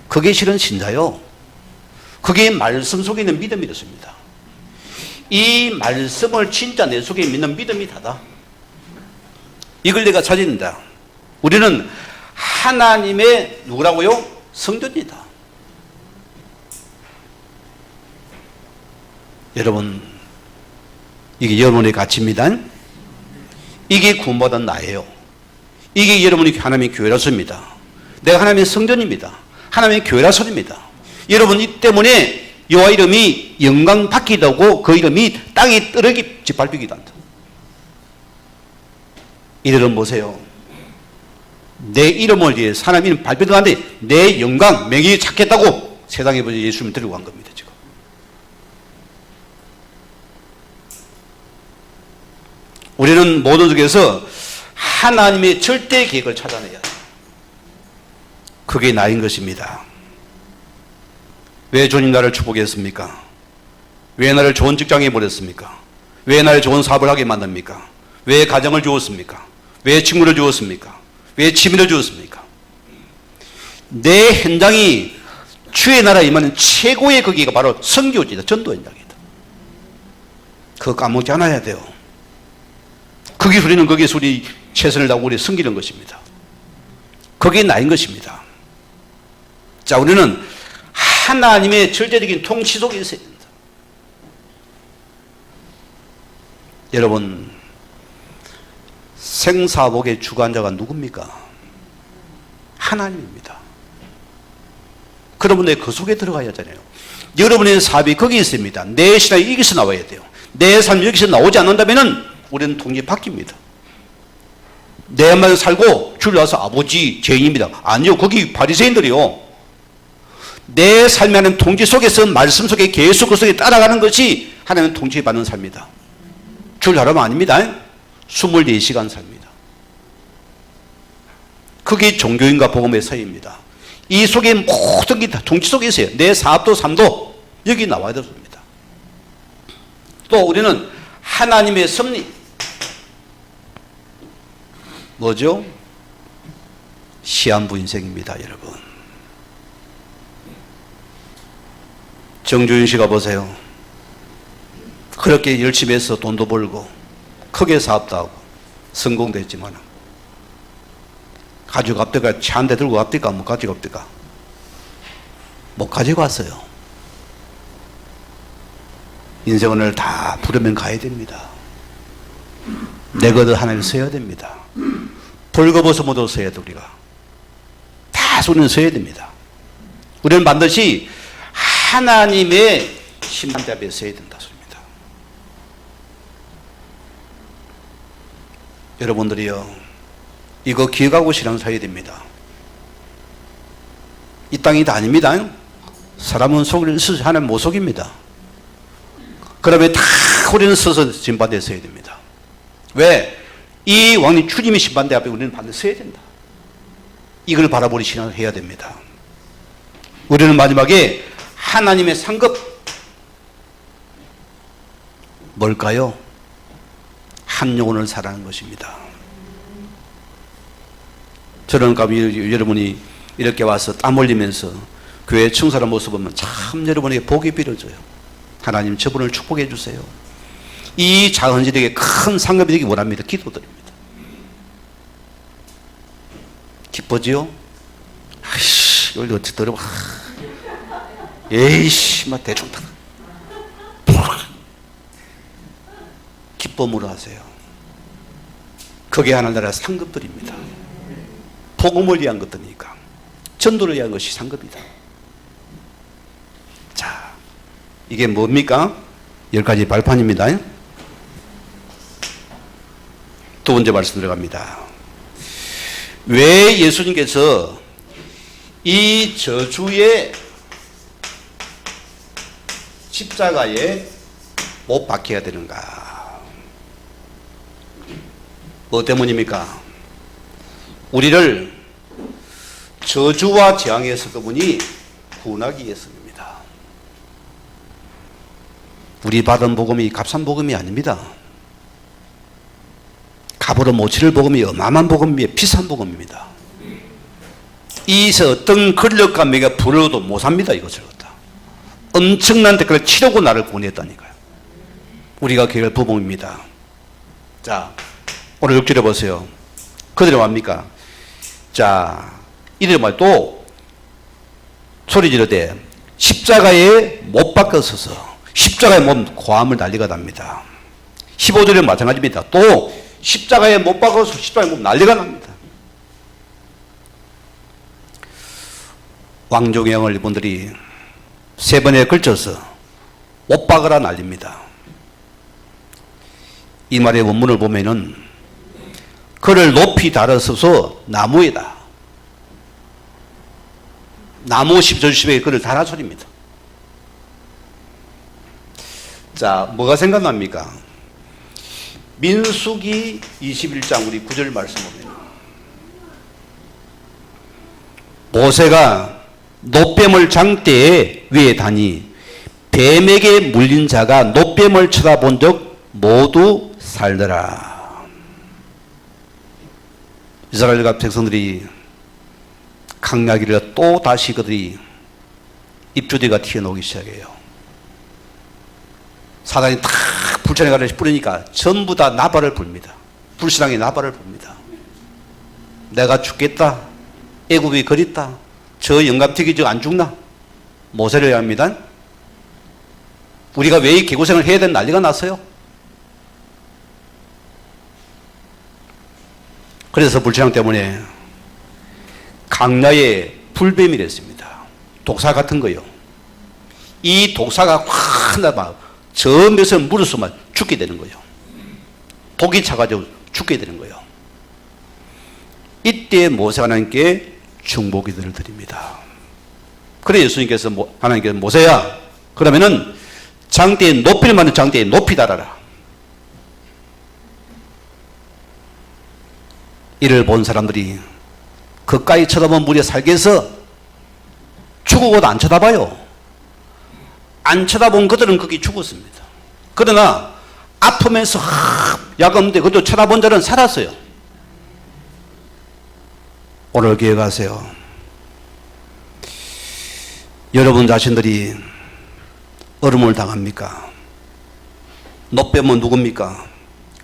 [SPEAKER 1] 그게 실은 신자요. 그게 말씀 속에 있는 믿음이 됐습니다. 이 말씀을 진짜 내 속에 믿는 믿음이 다다. 이걸 내가 찾는다. 우리는 하나님의 누구라고요? 성전이다. 여러분, 이게 여러분의 가치입니다. 이게 구원받은 나예요. 이게 여러분이 하나님의 교회라서입니다. 내가 하나님의 성전입니다. 하나님의 교회라서입니다. 여러분, 이 때문에 여호와 이름이 영광 받기도 하고 그 이름이 땅에 떨어기 짓밟히기도 한다. 이들은 보세요. 내 이름을 위해 사람 이름 발표도 하는데 내 영광, 명예를 찾겠다고 세상에 보여 예수님을 들고 간 겁니다. 지금. 우리는 모든 속에서 하나님의 절대 계획을 찾아내야 돼요. 그게 나인 것입니다. 왜 주님 나를 축복했습니까? 왜 나를 좋은 직장에 보냈습니까? 왜 나를 좋은 사업을 하게 만듭니까? 왜 가정을 주었습니까? 왜 친구를 주었습니까? 왜 취미를 주었습니까? 내 현장이 주의 나라에 임하는 최고의 거기가 바로 선교지다. 전도 현장이다. 그거 까먹지 않아야 돼요. 그 기술이는 그 기술이 최선을 다하고 우리 섬기는 것입니다. 그게 나인 것입니다. 자, 우리는 하나님의 절대적인 통치 속에 있어야 된다. 여러분, 생사복의 주관자가 누굽니까? 하나님입니다. 그러면 그 속에 들어가야 하잖아요. 여러분의 사업이 거기 있습니다. 내 신앙이 여기서 나와야 돼요. 내 삶이 여기서 나오지 않는다면 우리는 통치 바뀝니다. 내 말 살고 줄 나서 아버지 죄인입니다. 아니요, 거기 바리새인들이요. 내 삶이 하는 통치 속에서 말씀 속에 계속 그 속에 따라가는 것이 하나님은 통치받는 삶이다. 줄 하라면 아닙니다. 24시간 삽니다. 그게 종교인과 복음의 사이입니다. 이 속에 모든 게 다 통치 속에 있어요. 내 사업도 삶도 여기 나와야 됩니다. 또 우리는 하나님의 섭리, 뭐죠? 시한부 인생입니다, 여러분. 정주윤 씨가 보세요. 그렇게 열심히 해서 돈도 벌고 크게 사업도 하고 성공도 했지만 가지고 갑니까? 차 한 대 들고 갑니까? 못 가지고 갑니까? 못 가지고 왔어요. 인생을 다 부르면 가야 됩니다. 내 것을 하나님 써야 됩니다. 벌거벗어 모두 써야 돼. 우리가 다 손을 써야 됩니다. 우리는 반드시 하나님의 심판대 앞에 서야 된다 소리입니다. 여러분들이요, 이거 기억하고 신앙 사야 됩니다. 이 땅이 다 아닙니다. 사람은 속을 서서 하나님 못 속입니다. 그러면 다 우리는 서서 심판대에 서야 됩니다. 왜? 이 왕님 주님의 심판대 앞에 우리는 반드시 서야 된다. 이걸 바라보는 신앙을 해야 됩니다. 우리는 마지막에 하나님의 상급 뭘까요? 한 영혼을 살아가는 것입니다. 저는 여러분이 이렇게 와서 땀 흘리면서 교회 청소하는 모습 보면 참 여러분에게 복이 빌어져요. 하나님 저분을 축복해 주세요. 이 작은 일에게 큰 상급이 되기 원합니다. 기도드립니다. 기뻐지요? 아이씨, 여기 어떻게 들어? 에이씨, 막 대충 다. 기쁨으로 하세요. 그게 하나님나라 상급들입니다. 복음을 위한 것들이니까. 전도를 위한 것이 상급이다. 자, 이게 뭡니까? 10가지 발판입니다. 두 번째 말씀 들어갑니다. 왜 예수님께서 이 저주의 십자가에 못 박혀야 되는가? 뭐 때문입니까? 우리를 저주와 재앙에서 그분이 구원하기 위해서입니다. 우리 받은 복음이 값싼 복음이 아닙니다. 값으로 못 치를 복음이 어마어마한 복음이 비싼 복음입니다. 이에서 어떤 권력과 명예가 부러워도 못 삽니다. 이것을 갖다 엄청난 대가를 치르고 나를 구원했다니까요. 우리가 교회 부모입니다. 자, 오늘 6절에 보세요. 그들이 뭡니까? 자, 이들이 또 소리 지르되 십자가에 못 박혀서서 십자가에 못 고함을 난리가 납니다. 15절에 마찬가지입니다. 또 십자가에 못 박아서 십자가에 못 난리가 납니다. 왕종형을 이분들이 3번에 걸쳐서 못 박으라 난립니다. 이 말의 원문을 보면은 그를 높이 달아서서 나무에다, 나무 10절씩에 그를 달아 소리입니다. 자, 뭐가 생각납니까? 민수기 21장 우리 9절 말씀 보면 모세가 놋뱀을 장대 위에 다니 뱀에게 물린 자가 놋뱀을 쳐다본 적 모두 살더라. 이스라엘과 백성들이 강나기를 또 다시 그들이 입주대가 튀어나오기 시작해요. 사단이 탁 불천의 가를 뿌리니까 전부 다 나발을 불니다. 불신앙의 나발을 불니다. 내가 죽겠다. 애굽이 그립다. 저 영감튀기 저 안 죽나? 모세를 해야 합니다. 우리가 왜 이 개고생을 해야 되는 난리가 났어요? 그래서 불신앙 때문에 강야에 불뱀이랬습니다. 독사 같은 거요. 이 독사가 확 나봐. 저 몇을 물었으면 죽게 되는 거예요. 독이 차가지고 죽게 되는 거예요. 이때 모세가 하나님께 중보기도를 드립니다. 그래 예수님께서 하나님께서 모세야 그러면은 장대에 높이를 만든 장대에 높이 달아라. 이를 본 사람들이 그까이 쳐다보면 물에 살게 해서 죽어도 안 쳐다봐요. 안 쳐다본 그들은 거기 죽었습니다. 그러나 아프면서 약 없는데 그것도 쳐다본 자는 살았어요. 오늘 기억하세요. 여러분 자신들이 얼음을 당합니까? 놋뱀은 누굽니까?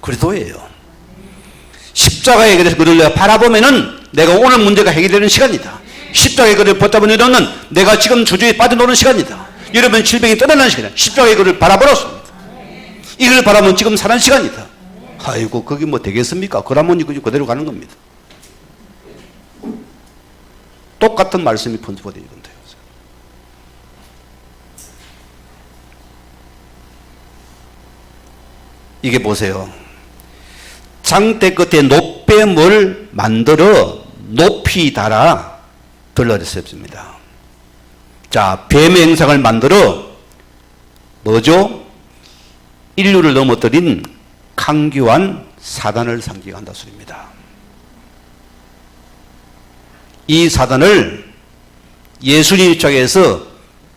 [SPEAKER 1] 그리스도예요. 십자가의 그래서 그를 내가 바라보면은 내가 오늘 문제가 해결되는 시간이다. 십자가의 그를 붙잡으려는 내가 지금 주주에 빠져노는 시간이다. 여러분 질병이 떠나는 시간이다. 십자가의 그를 바라보았습니다. 이걸 바라보면 지금 사는 시간이다. 아이고 그게 뭐 되겠습니까? 그러면 이거 그대로 가는 겁니다. 똑같은 말씀이 분포되어 있는데요. 이게 보세요. 장대 끝에 놋뱀을 만들어 높이 달아 들러댔습니다. 자, 뱀의 형상을 만들어 뭐죠? 인류를 넘어뜨린 강교한 사단을 상징한다 소리입니다. 이 사단을 예수님 입장에서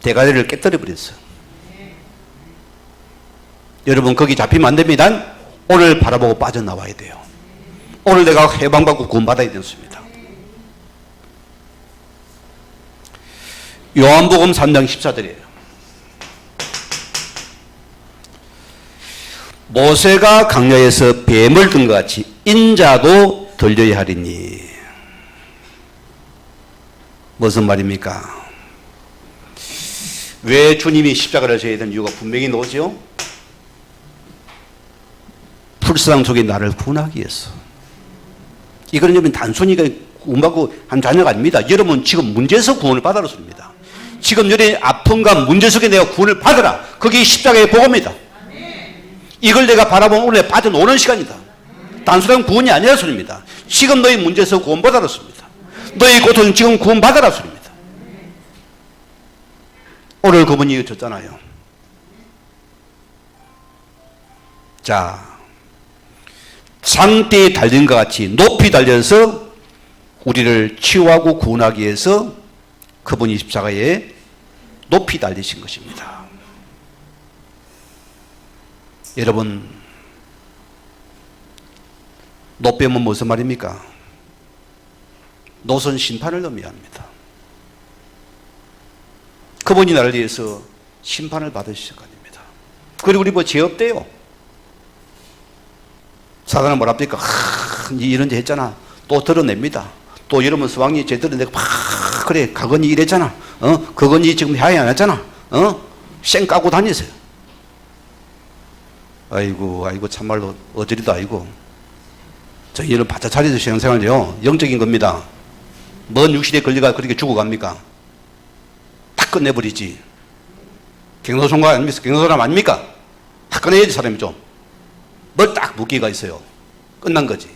[SPEAKER 1] 대가리를 깨뜨려 버렸어요. 여러분 거기 잡히면 안 됩니다. 오늘 바라보고 빠져나와야 돼요. 오늘 내가 해방받고 구원받아야 되습니다. 요한복음 3장 14절이에요. 모세가 강야에서 뱀을 든 것 같이 인자도 들려야 하리니. 무슨 말입니까? 왜 주님이 십자가를 져야 되는 이유가 분명히 나오죠? 불쌍 속에 나를 구원하기 위해서. 이거는 여러분 단순히 구원받고 한 자녀가 아닙니다. 여러분 지금 문제에서 구원을 받으라 소리입니다. 지금 여러분의 아픔과 문제 속에 내가 구원을 받으라. 그게 십자가의 복음이다. 이걸 내가 바라보면 오늘 빠져노는 시간이다. 단순한 구원이 아니라 소리입니다. 지금 너희 문제에서 구원받으라 소리입니다. 너희 고통 지금 구원받으라 소리입니다. 오늘 그분이 줬잖아요. 자, 장대에 달린 것 같이 높이 달려서 우리를 치유하고 구원하기 위해서 그분이 십자가에 높이 달리신 것입니다. 여러분, 높이면 무슨 말입니까? 노선 심판을 의미합니다. 그분이 나를 위해서 심판을 받으실 거 아닙니다. 그리고 우리 뭐 죄 없대요. 사단은 뭐랍니까? 니 이런 데 했잖아. 또 드러냅니다. 또 이러면 서방이 제대로 내가 그래 그건 이랬잖아. 그건 이 지금 해야 안 했잖아. 쌩 까고 다니세요. 아이고 참말로 어저리도 아니고 저희는 바짝 차려서 신앙생활이요 영적인 겁니다. 먼 육신에 걸려가 그렇게 죽어갑니까? 다 끝내버리지. 경로송가 아닙니까? 경로사람 아닙니까? 다 꺼내야지 사람이 좀. 뭘 딱 묶기가 있어요. 끝난 거지.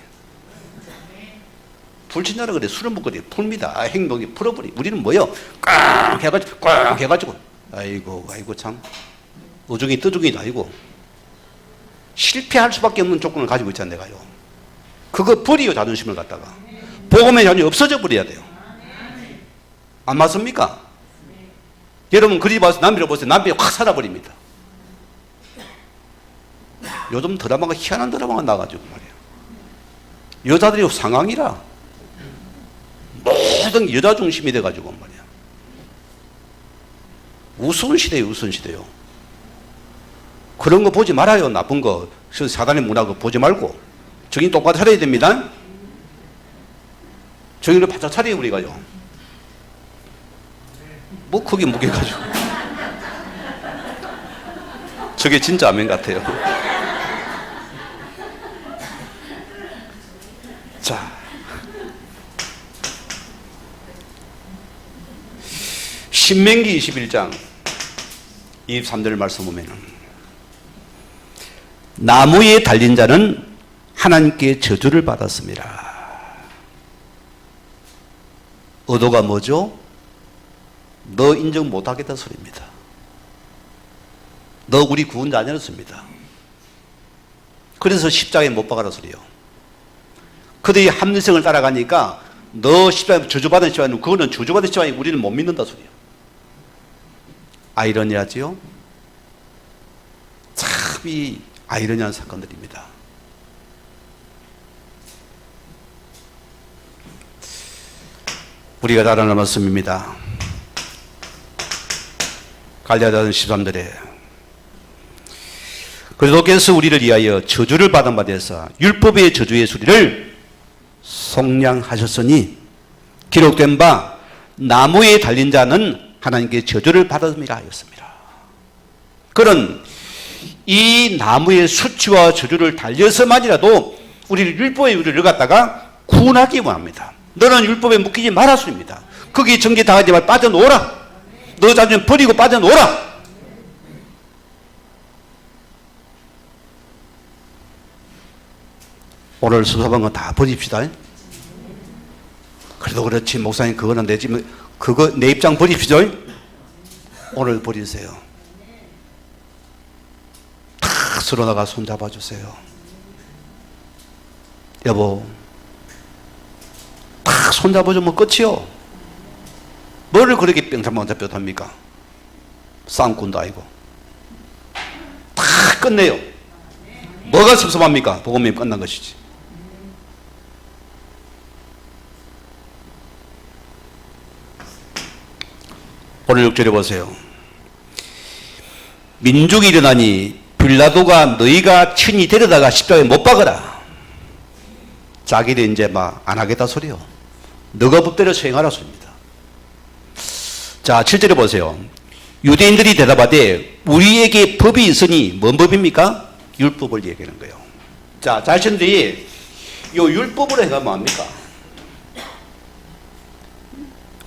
[SPEAKER 1] 불친자라 그래. 술은 먹거리 풀니다. 행동이 풀어버리. 우리는 뭐요? 꽉 해가지고. 아이고 참. 어중이 떠중이도 아니고. 실패할 수밖에 없는 조건을 가지고 있잖아, 내가요. 그거 버리요, 자존심을 갖다가. 복음의 자존심이 없어져 버려야 돼요. 안 맞습니까? 여러분, 그리 봐서 남편을 보세요. 남편이 확 살아버립니다. 요즘 드라마가 희한한 드라마가 나가지고 말이에요. 여자들이 상황이라 모든 여자 중심이 돼가지고 말이야. 우스운 시대예요, 우스운 시대요. 그런 거 보지 말아요, 나쁜 거. 사단의 문화 그 보지 말고. 정신 똑바로 차려야 됩니다. 정신을 바짝 차려요, 우리가요. 뭐 크게 묵혀가지고. 저게 진짜 아멘 같아요. 자. 신명기 21장 23절 말씀 보면은 나무에 달린 자는 하나님께 저주를 받았습니다. 의도가 뭐죠? 너 인정 못하겠다 소리입니다. 너 우리 구원자 아니었습니다. 그래서 십자가에 못 박아라 소리요. 그들이 합리성을 따라가니까 너 십자가에 저주받은 십자가는 그거는 저주받은 십자가에 우리는 못 믿는다 소리요. 아이러니하지요? 참이 아이러니한 사건들입니다. 우리가 달아난 말씀입니다. 갈라디아서 13절에 그리스도께서 우리를 위하여 저주를 받은 바 되어서 율법의 저주의 소리를 속량하셨으니 기록된 바 나무에 달린 자는 하나님께 저주를 받았습니다 하였습니다. 그런 이 나무의 수치와 저주를 달려서만이라도 우리를 율법의 우리를 갖다가 구원하기 원합니다. 너는 율법에 묶이지 마라 소리입니다. 거기 정죄 당하지 말고 빠져놓으라. 너 자존심 버리고 빠져놓으라. 오늘 수사한 거 다 버립시다. 그래도 그렇지 목사님 그거는 내 집 그거 내 입장 버립시다. 오늘 버리세요. 다 서로 나가 손 잡아주세요. 여보 다 손 잡아주면 끝이요. 뭐를 그렇게 뺑잡합니까? 싸움꾼도 아니고 다 끝내요. 뭐가 섭섭합니까? 복음이 끝난 것이지. 오늘 6절에 보세요. 민족이 일어나니 빌라도가 너희가 친히 데려다가 십자가에 못 박아라. 자기들 이제 막 안 하겠다 소리요. 너가 법대로 수행하라 소리입니다. 자, 7절에 보세요. 유대인들이 대답하되 우리에게 법이 있으니 뭔 법입니까? 율법을 얘기하는 거예요. 자, 자신들이 이 율법으로 해가 뭐합니까?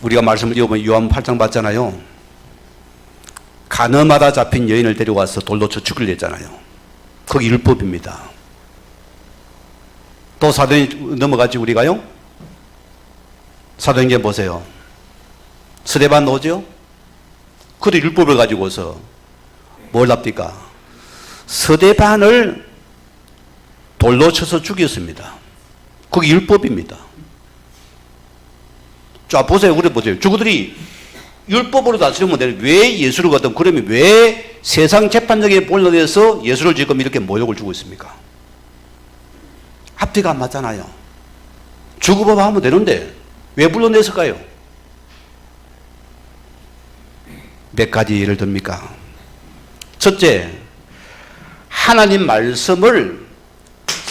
[SPEAKER 1] 우리가 말씀을 읽어보면 요한 8장 봤잖아요. 가늠하다 잡힌 여인을 데려와서 돌로 쳐 죽이려 했잖아요. 거기 율법입니다. 또 사도행 넘어가지 우리가요. 사도행전 보세요. 스데반 오죠? 그도 율법을 가지고서 뭘 합니까? 스데반을 돌로 쳐서 죽였습니다. 그게 율법입니다. 자, 보세요. 우리 보세요. 저들이 율법으로 다스리면 되는 왜 예수를 갖다 그러면 왜 세상 재판장에 몰려내서 예수를 지금 이렇게 모욕을 주고 있습니까? 앞뒤가 안 맞잖아요. 주고받아 하면 되는데 왜 불러냈을까요? 몇 가지 예를 듭니까? 첫째, 하나님 말씀을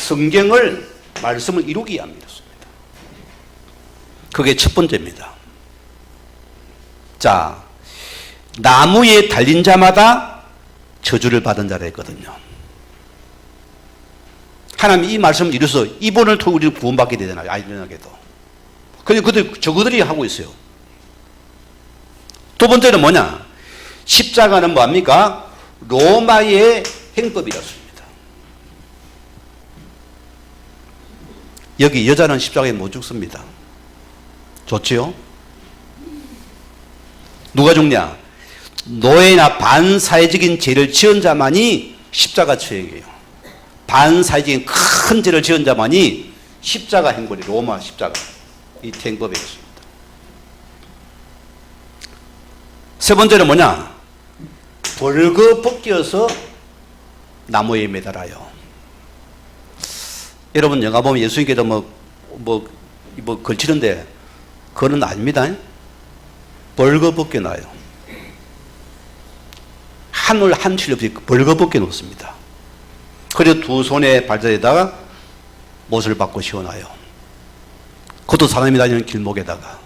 [SPEAKER 1] 성경을 말씀을 이루기 위함 믿었습니다. 그게 첫 번째입니다. 자, 나무에 달린 자마다 저주를 받은 자라 했거든요. 하나님 이 말씀을 이루어서 이분을 통해 우리는 구원받게 되잖아요. 아이러니하게도. 근데 저그들이 하고 있어요. 두 번째는 뭐냐? 십자가는 뭐합니까? 로마의 행법이었습니다. 여기 여자는 십자가에 못 죽습니다. 좋지요? 누가 죽냐? 노예나 반사회적인 죄를 지은 자만이 십자가 처형이에요. 반사회적인 큰 죄를 지은 자만이 십자가 행벌이 로마 십자가 이 행법이었습니다. 세 번째는 뭐냐? 벌거벗겨서 나무에 매달아요. 여러분 영화 보면 예수님께도 뭐 걸치는데 그건 아닙니다. 벌거벗겨 놔요. 한올 한칠 없이 벌거벗겨 놓습니다. 그리고 두 손에 발자에다가 못을 받고 씌워놔요. 그것도 사람이 다니는 길목에다가.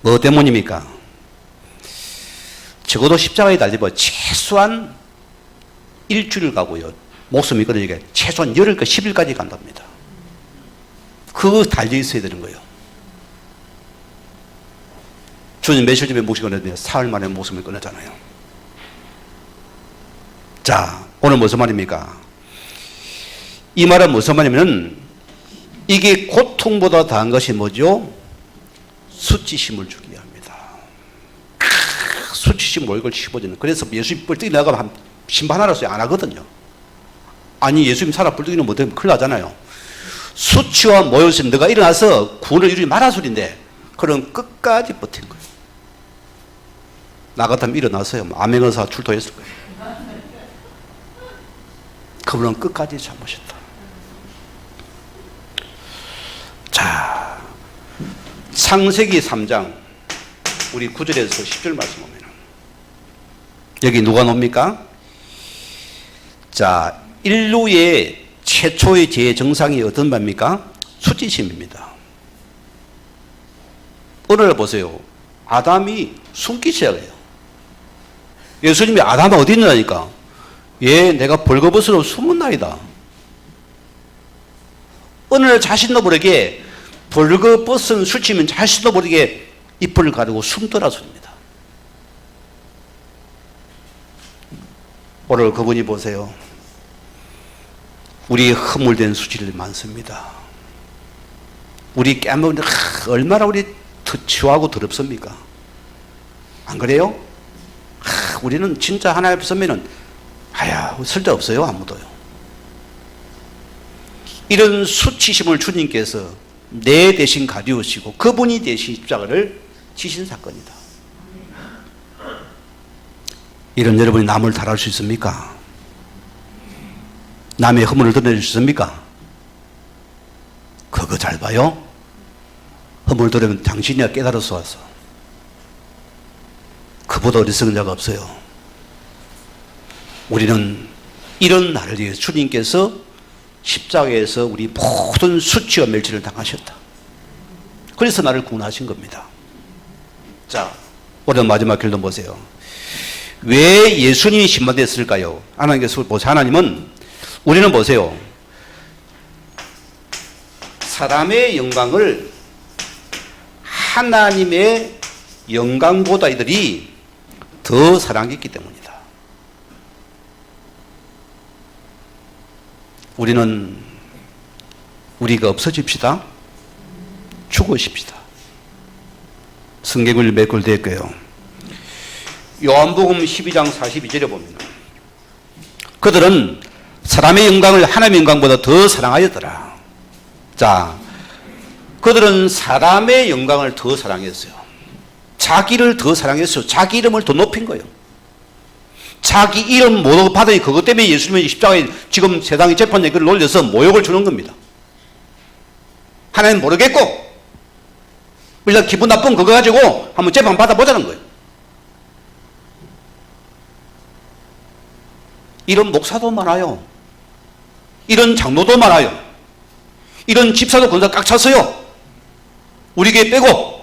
[SPEAKER 1] 뭐 때문입니까? 적어도 십자가에 달리면 최소한 일주일 가고요. 목숨이 끊어지게 최소한 열흘까 10일까지 간답니다. 그거 달려 있어야 되는 거예요. 주님 며칠 전에 목숨이 끊어졌는데 사흘 만에 목숨이 끊어잖아요. 자, 오늘 무슨 말입니까? 이 말은 무슨 말이냐면 이게 고통보다 더한 것이 뭐죠? 수치심을 주게 합니다. 수치심 모욕을 씹어주는. 그래서 예수님 뿔뜨기 나가면 신발 하나로서 안 하거든요. 아니 예수님 살아 뿔뜨기는 못하면 큰일 나잖아요. 수치와 모욕은 너가 일어나서 구원을 이루지 말아 소리인데 그럼 끝까지 버틴 거예요. 나 같으면 일어나서요. 암행어사 출토했을 거예요. 그분은 끝까지 참으셨다. 자, 창세기 3장 우리 9절에서 10절 말씀 보면 여기 누가 놉니까? 자, 인류의 최초의 죄의 정상이 어떤 겁니까? 수치심입니다. 오늘 보세요. 아담이 숨기 시작해요. 예수님이 아담아 어디 있느냐니까. 예, 내가 벌거벗으로 숨은나이다. 어느 날 자신도 모르게 벌거벗은 수치면 자신도 모르게 잎을 가리고 숨더라 소리입니다. 오늘 그분이 보세요. 우리 허물된 수치들이 많습니다. 우리 깨먹는 얼마나 우리 추하고 더럽습니까? 안 그래요? 우리는 진짜 하나님 앞에 서면은 쓸데없어요. 아무도요. 이런 수치심을 주님께서 내 대신 가리우시고 그분이 대신 십자가를 지신 사건이다. 이런 여러분이 남을 달할 수 있습니까? 남의 허물을 드러낼 수 있습니까? 그거 잘 봐요. 허물 드러내면 당신이야 깨달아서 와서. 그보다 어리석은 자가 없어요. 우리는 이런 날을 위해 주님께서 십자가에서 우리 모든 수치와 멸치를 당하셨다. 그래서 나를 구원하신 겁니다. 자, 오늘 마지막 결론 보세요. 왜 예수님이 신바됐을까요? 하나님께서 보세요. 하나님은 우리는 보세요. 사람의 영광을 하나님의 영광보다 이들이 더 사랑했기 때문이다. 우리는 우리가 없어집시다. 죽으십시다. 성경을 몇 걸 댈까요? 요한복음 12장 42절에 보면 그들은 사람의 영광을 하나님의 영광보다 더 사랑하였더라. 자, 그들은 사람의 영광을 더 사랑했어요. 자기를 더 사랑했어요. 자기 이름을 더 높인 거예요. 자기 이름 못 받으니 그것 때문에 예수님이 십자가에 지금 세상의 재판에 그를 놀려서 모욕을 주는 겁니다. 하나님 모르겠고 일단 기분 나쁜 그거 가지고 한번 재판 받아보자는 거예요. 이런 목사도 많아요. 이런 장로도 많아요. 이런 집사도 권사 꽉 찼어요. 우리 교회 빼고.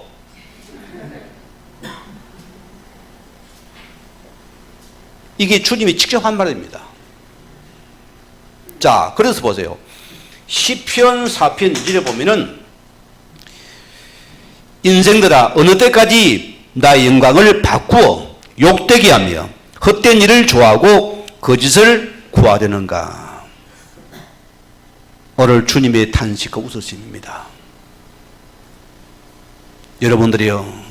[SPEAKER 1] 이게 주님이 직접 한 말입니다. 자, 그래서 보세요. 시편 4편 2절에 보면은 인생들아 어느 때까지 나의 영광을 바꾸어 욕되게 하며 헛된 일을 좋아하고 거짓을 구하려는가. 오늘 주님의 탄식과 웃으심입니다. 여러분들이요,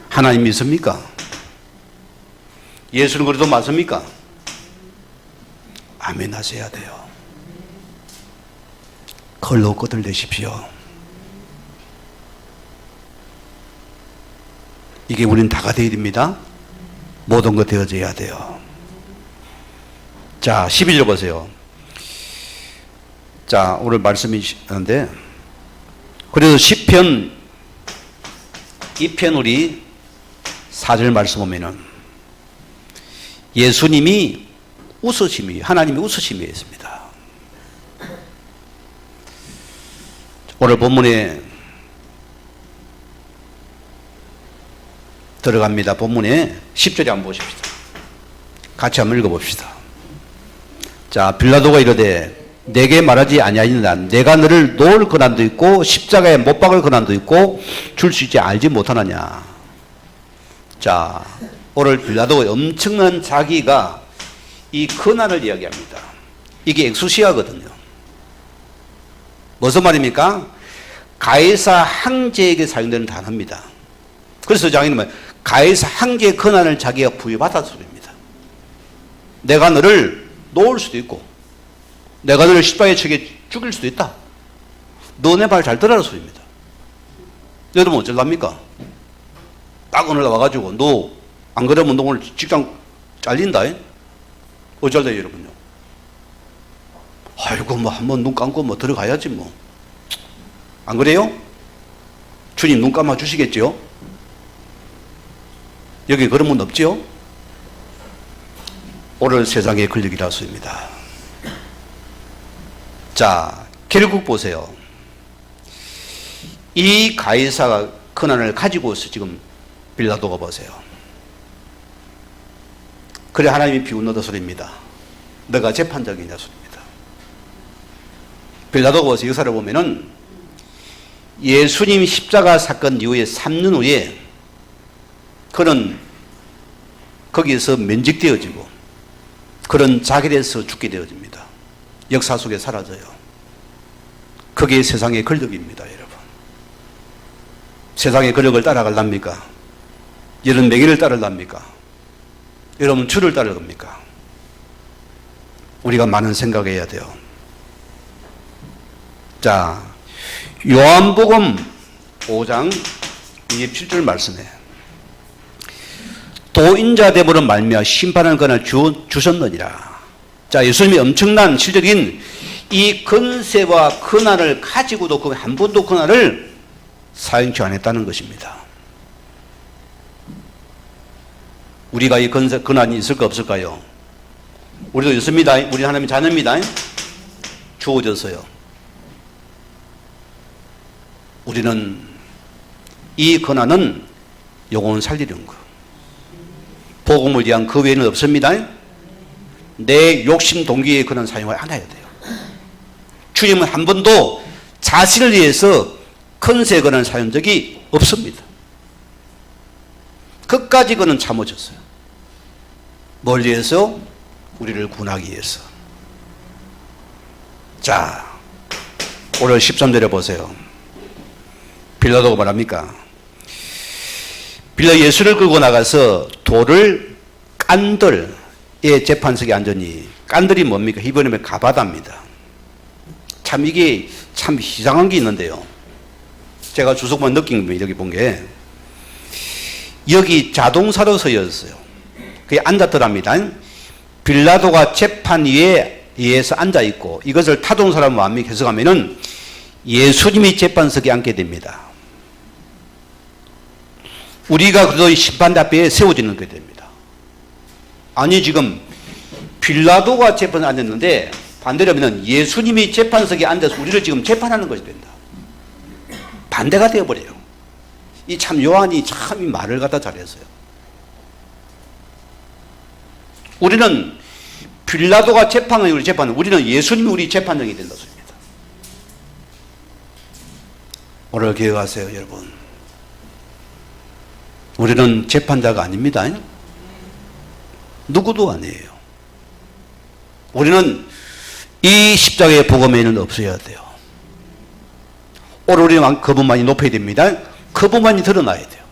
[SPEAKER 1] 하나님 믿습니까? 예수는 그래도 맞습니까? 아멘 하셔야 돼요. 걸로 꺼들내십시오. 이게 우린 다가 되어야 됩니다. 모든 것 되어져야 돼요. 자, 12절 보세요. 자, 오늘 말씀이 있는데, 그래서 시편 2편 우리 4절 말씀 보면은 예수님이 웃으심이, 하나님이 웃으심이 있습니다. 오늘 본문에 들어갑니다. 본문에 10절에 한번 보십시다. 같이 한번 읽어봅시다. 자, 빌라도가 이르되 내게 말하지 아니하니라. 내가 너를 놓을 권한도 있고 십자가에 못 박을 권한도 있고 줄 수 있지 알지 못하느냐. 자, 오늘 빌라도가 엄청난 자기가 이 권한을 이야기합니다. 이게 엑수시아거든요. 무슨 말입니까? 가이사 황제에게 사용되는 단어입니다. 그래서 장인은 가이사 황제의 권한을 자기가 부여받았다는 소리입니다. 내가 너를 놓을 수도 있고 내가 너를 십자가에 쳐게 죽일 수도 있다. 너 내 말 잘 들으라는 소리입니다. 여러분 어쩔랍니까? 딱 오늘 와가지고 너 안 그러면 너 오늘 직장 잘린다. 어쩔래요 여러분요? 아이고 뭐 한번 눈 감고 뭐 들어가야지 뭐. 안 그래요? 주님 눈 감아 주시겠죠? 여기 그런 분 없지요? 오늘 세상의 권력이라서입니다. 자, 결국 보세요. 이 가이사가 권한을 가지고 있어 지금 빌라도가 보세요. 그래 하나님이 비웃는다 소리입니다. 너가 재판장이냐 소리입니다. 빌라도가 보세요. 역사를 보면은 예수님 십자가 사건 이후에 3년 후에 그는 거기에서 면직되어지고 그런 자결에서 죽게 되어집니다. 역사 속에 사라져요. 그게 세상의 권력입니다, 여러분. 세상의 권력을 따라갈랍니까? 여러분 명예를 따르랍니까? 여러분 주를 따를 겁니까? 우리가 많은 생각해야 돼요. 자, 요한복음 5장 27절 말씀에 도인자 되므로 말미암아 심판을 권한 주셨느니라. 자, 예수님이 엄청난 실적인 이 권세와 권한을 가지고도 그 한 번도 권한을 사용치 않았다는 것입니다. 우리가 이 권한이 있을까 없을까요? 우리도 있습니다. 우리 하나님의 자녀입니다. 주어졌어요. 우리는 이 권한은 영혼 살리는 거. 복음을 위한 그 외에는 없습니다. 내 욕심 동기의 권한 사용을 안 해야 돼요. 주님은 한 번도 자신을 위해서 권세 권한 사용 적이 없습니다. 끝까지 그는 참아줬어요. 뭘 위해서? 우리를 구원하기 위해서. 자, 오늘 13절에 보세요. 빌라도가 말합니까? 빌라 예수를 끌고 나가서 돌을 깐들의 재판석에 앉으니, 깐들이 뭡니까? 히브리어로 가바다입니다. 참 이게 참 이상한 게 있는데요. 제가 주석만 느낀 겁니다. 여기 본 게. 여기 자동사로 서였어요. 그게 앉았더랍니다. 빌라도가 재판위에 의해서 앉아있고, 이것을 타동사로 마음이 해석하면은 예수님이 재판석에 앉게 됩니다. 우리가 그래도 심판대 앞에 세워지는 게 됩니다. 아니, 지금 빌라도가 재판에 앉았는데, 반대로 하면 예수님이 재판석에 앉아서 우리를 지금 재판하는 것이 된다. 반대가 되어버려요. 이 참 요한이 참 이 말을 갖다 잘했어요. 우리는 빌라도가 재판을 우리 재판, 우리는 예수님이 우리 재판장이 된다 소리입니다. 오늘 기억하세요, 여러분. 우리는 재판자가 아닙니다. 누구도 아니에요. 우리는 이 십자가의 복음에는 없어야 돼요. 오늘 우리는 그분만이 높여야 됩니다. 그분만이 드러나야 돼요.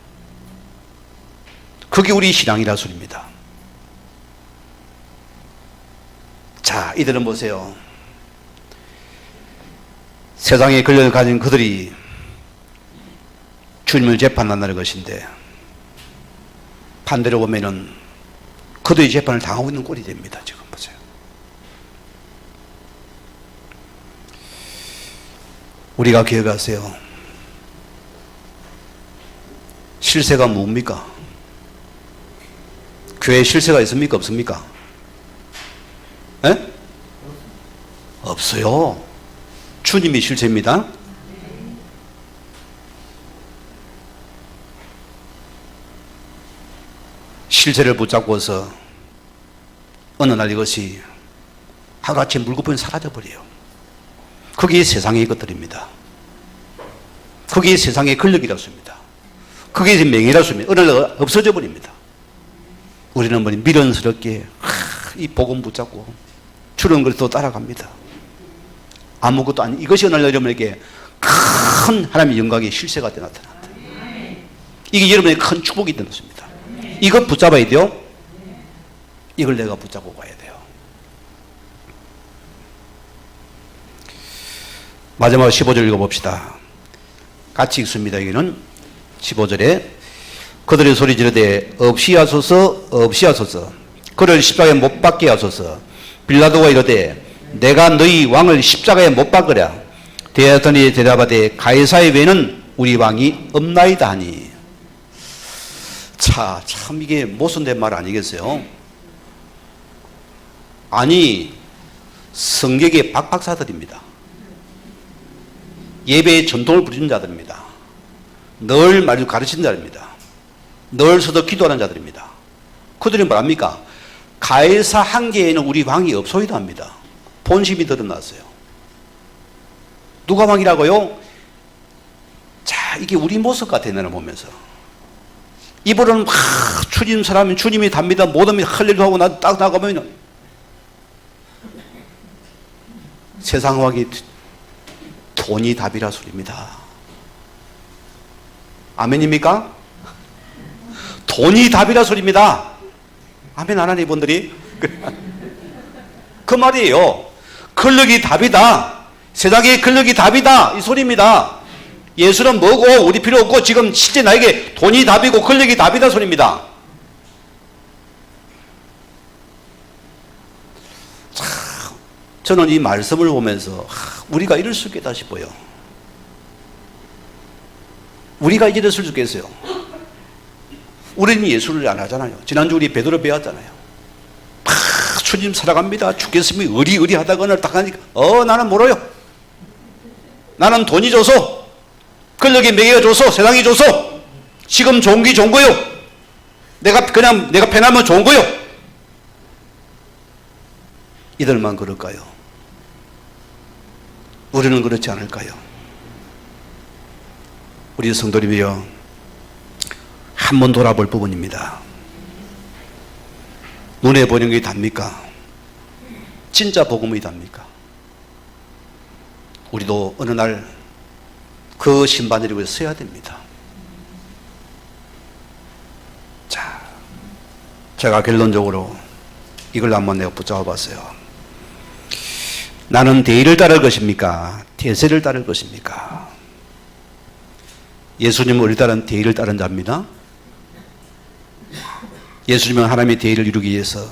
[SPEAKER 1] 그게 우리 신앙이라 소리입니다. 자, 이들은 보세요. 세상에 권력을 가진 그들이 주님을 재판한다는 것인데, 반대로 보면은 그들이 재판을 당하고 있는 꼴이 됩니다. 지금 보세요. 우리가 기억하세요. 실세가 뭡니까? 교회에 실세가 있습니까? 없습니까? 에? 없어요. 주님이 실세입니다. 실세를 붙잡고서 어느 날 이것이 하루아침에 물고문이 사라져버려요. 그게 세상의 것들입니다. 그게 세상의 권력이라고 합니다. 그게 명예라고 합니다. 어느 날 없어져 버립니다. 우리는 뭐니 미련스럽게 이 복음 붙잡고 주는 걸 또 따라갑니다. 아무것도 아니, 이것이 어느 날 여러분에게 큰 하나님의 영광의 실세가 되어 나타난다. 이게 여러분의 큰 축복이 되는 것입니다. 이것 붙잡아야 돼요. 이걸 내가 붙잡고 가야 돼요. 마지막 15절 읽어봅시다. 같이 읽습니다. 여기는 15절에 그들의 소리 지르되 없이 하소서 없이 하소서 그를 십자가에 못 박게 하소서. 빌라도가 이르되 내가 너희 왕을 십자가에 못 박으랴. 대하더니 대답하되 가이사의 외에는 우리 왕이 없나이다 하니. 자, 참 이게 모순된 말 아니겠어요? 아니, 성격의 박박사들입니다. 예배의 전통을 부리는 자들입니다. 늘 말을 가르치는 자들입니다. 늘 서도 기도하는 자들입니다. 그들이 뭐랍니까? 가이사 한계에는 우리 왕이 없소이다 합니다. 본심이 드러났어요. 누가 왕이라고요? 자, 이게 우리 모습 같아요. 나를 보면서. 입으로는 막 주님 사람이 주님이 답니다. 모든 할렐루야 하고 딱 나가면 세상 왕이 돈이 답이라 소리입니다. 아멘입니까? 돈이 답이라 소리입니다. 아멘 안 하니 분들이? 그 말이에요. 권력이 답이다. 세상의 권력이 답이다. 이 소리입니다. 예수는 뭐고 우리 필요 없고 지금 실제 나에게 돈이 답이고 권력이 답이다 소리입니다. 참, 저는 이 말씀을 보면서 우리가 이럴 수 있겠다 싶어요. 우리가 이럴 수 있겠어요. 우리는 예수를 안 하잖아요. 지난주 우리 베드로 배웠잖아요. 주님 사랑합니다. 죽겠으면 의리 하다가 딱 하니까 나는 뭐로요? 나는 돈이 줘서 권력이 매개가 줘서 세상이 줘서 지금 좋은 게 좋은 거요. 내가 편하면 좋은 거요. 이들만 그럴까요? 우리는 그렇지 않을까요? 우리 성도님이요, 한번 돌아볼 부분입니다. 눈에 보는 게 답니까? 진짜 복음이 답니까? 우리도 어느 날 그 신바늘 위에 서야 됩니다. 자, 제가 결론적으로 이걸 한번 내가 붙잡아 봤어요. 나는 대의를 따를 것입니까? 대세를 따를 것입니까? 예수님은 우리 따른 대의를 따른 자입니다. 예수님은 하나님의 대의를 이루기 위해서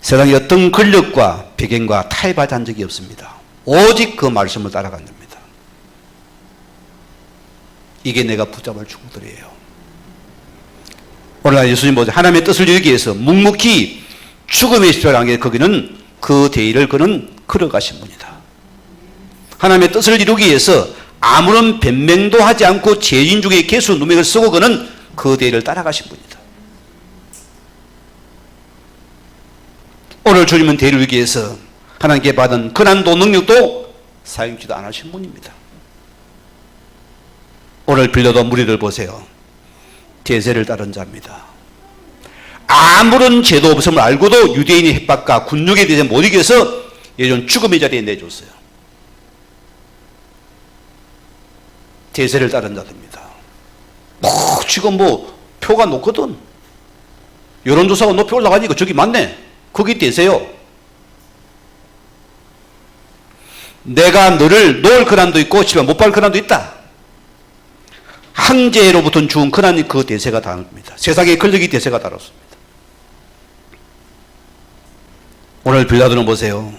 [SPEAKER 1] 세상의 어떤 권력과 배경과 타협하지 한 적이 없습니다. 오직 그 말씀을 따라간 겁니다. 이게 내가 붙잡을 축복들이에요. 오늘날 예수님 보세요. 하나님의 뜻을 이루기 위해서 묵묵히 죽음의 십자가를 한 게 거기는 그 대의를 그는 걸어가신 분이다. 하나님의 뜻을 이루기 위해서 아무런 변명도 하지 않고 죄인 중에 개수 누명을 쓰고 그는 그 대의를 따라가신 분이다. 오늘 주님은 대의를 이루기 위해서 하나님께 받은 고난도 능력도 사용치도 않으신 분입니다. 오늘 빌려도 무리를 보세요. 제세를 따른 자입니다. 아무런 죄도 없음을 알고도 유대인의 협박과 군중에 대해서 못 이겨서 예전 죽음의 자리에 내줬어요. 제세를 따른 자들입니다. 지금 표가 높거든. 여론조사가 높이 올라가니까 저기 맞네. 거기 되세요. 내가 너를 놓을 고난도 있고 집에 못 발 고난도 있다. 황제로부터 주은 고난이 그 대세가 다릅니다. 세상의 권력이 대세가 다릅니다. 오늘 빌라도는 보세요.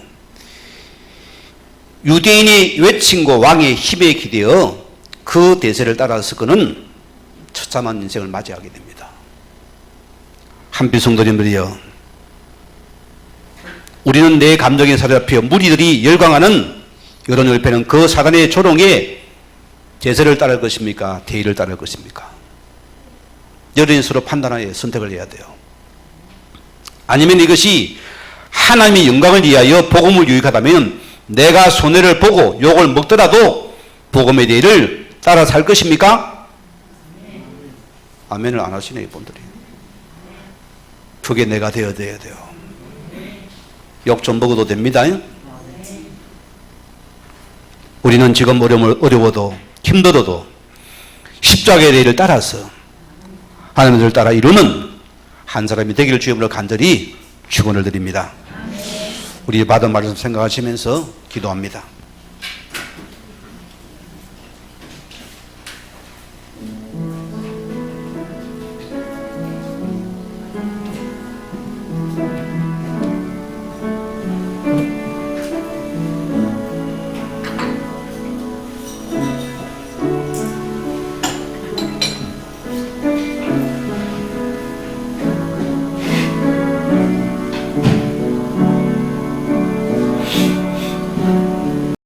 [SPEAKER 1] 유대인이 외친 거 왕의 힘에 기대어 그 대세를 따라서 그는 처참한 인생을 맞이하게 됩니다. 한필 성도님들이여, 우리는 내 감정에 사로잡혀 무리들이 열광하는 여론열패는 그 사단의 조롱에 제세를 따를 것입니까? 대의를 따를 것입니까? 여러분이 서로 판단하여 선택을 해야 돼요. 아니면 이것이 하나님의 영광을 위하여 복음을 유익하다면 내가 손해를 보고 욕을 먹더라도 복음의 대의를 따라 살 것입니까? 아멘을 안 하시네, 이분들이. 그게 내가 되어야 돼요. 욕 좀 먹어도 됩니다. 우리는 지금 어려워도 힘들어도 십자가의 대의를 따라서 하나님을 따라 이루는 한 사람이 되기를 주님으로 간절히 축원을 드립니다. 우리 받은 말씀 생각하시면서 기도합니다.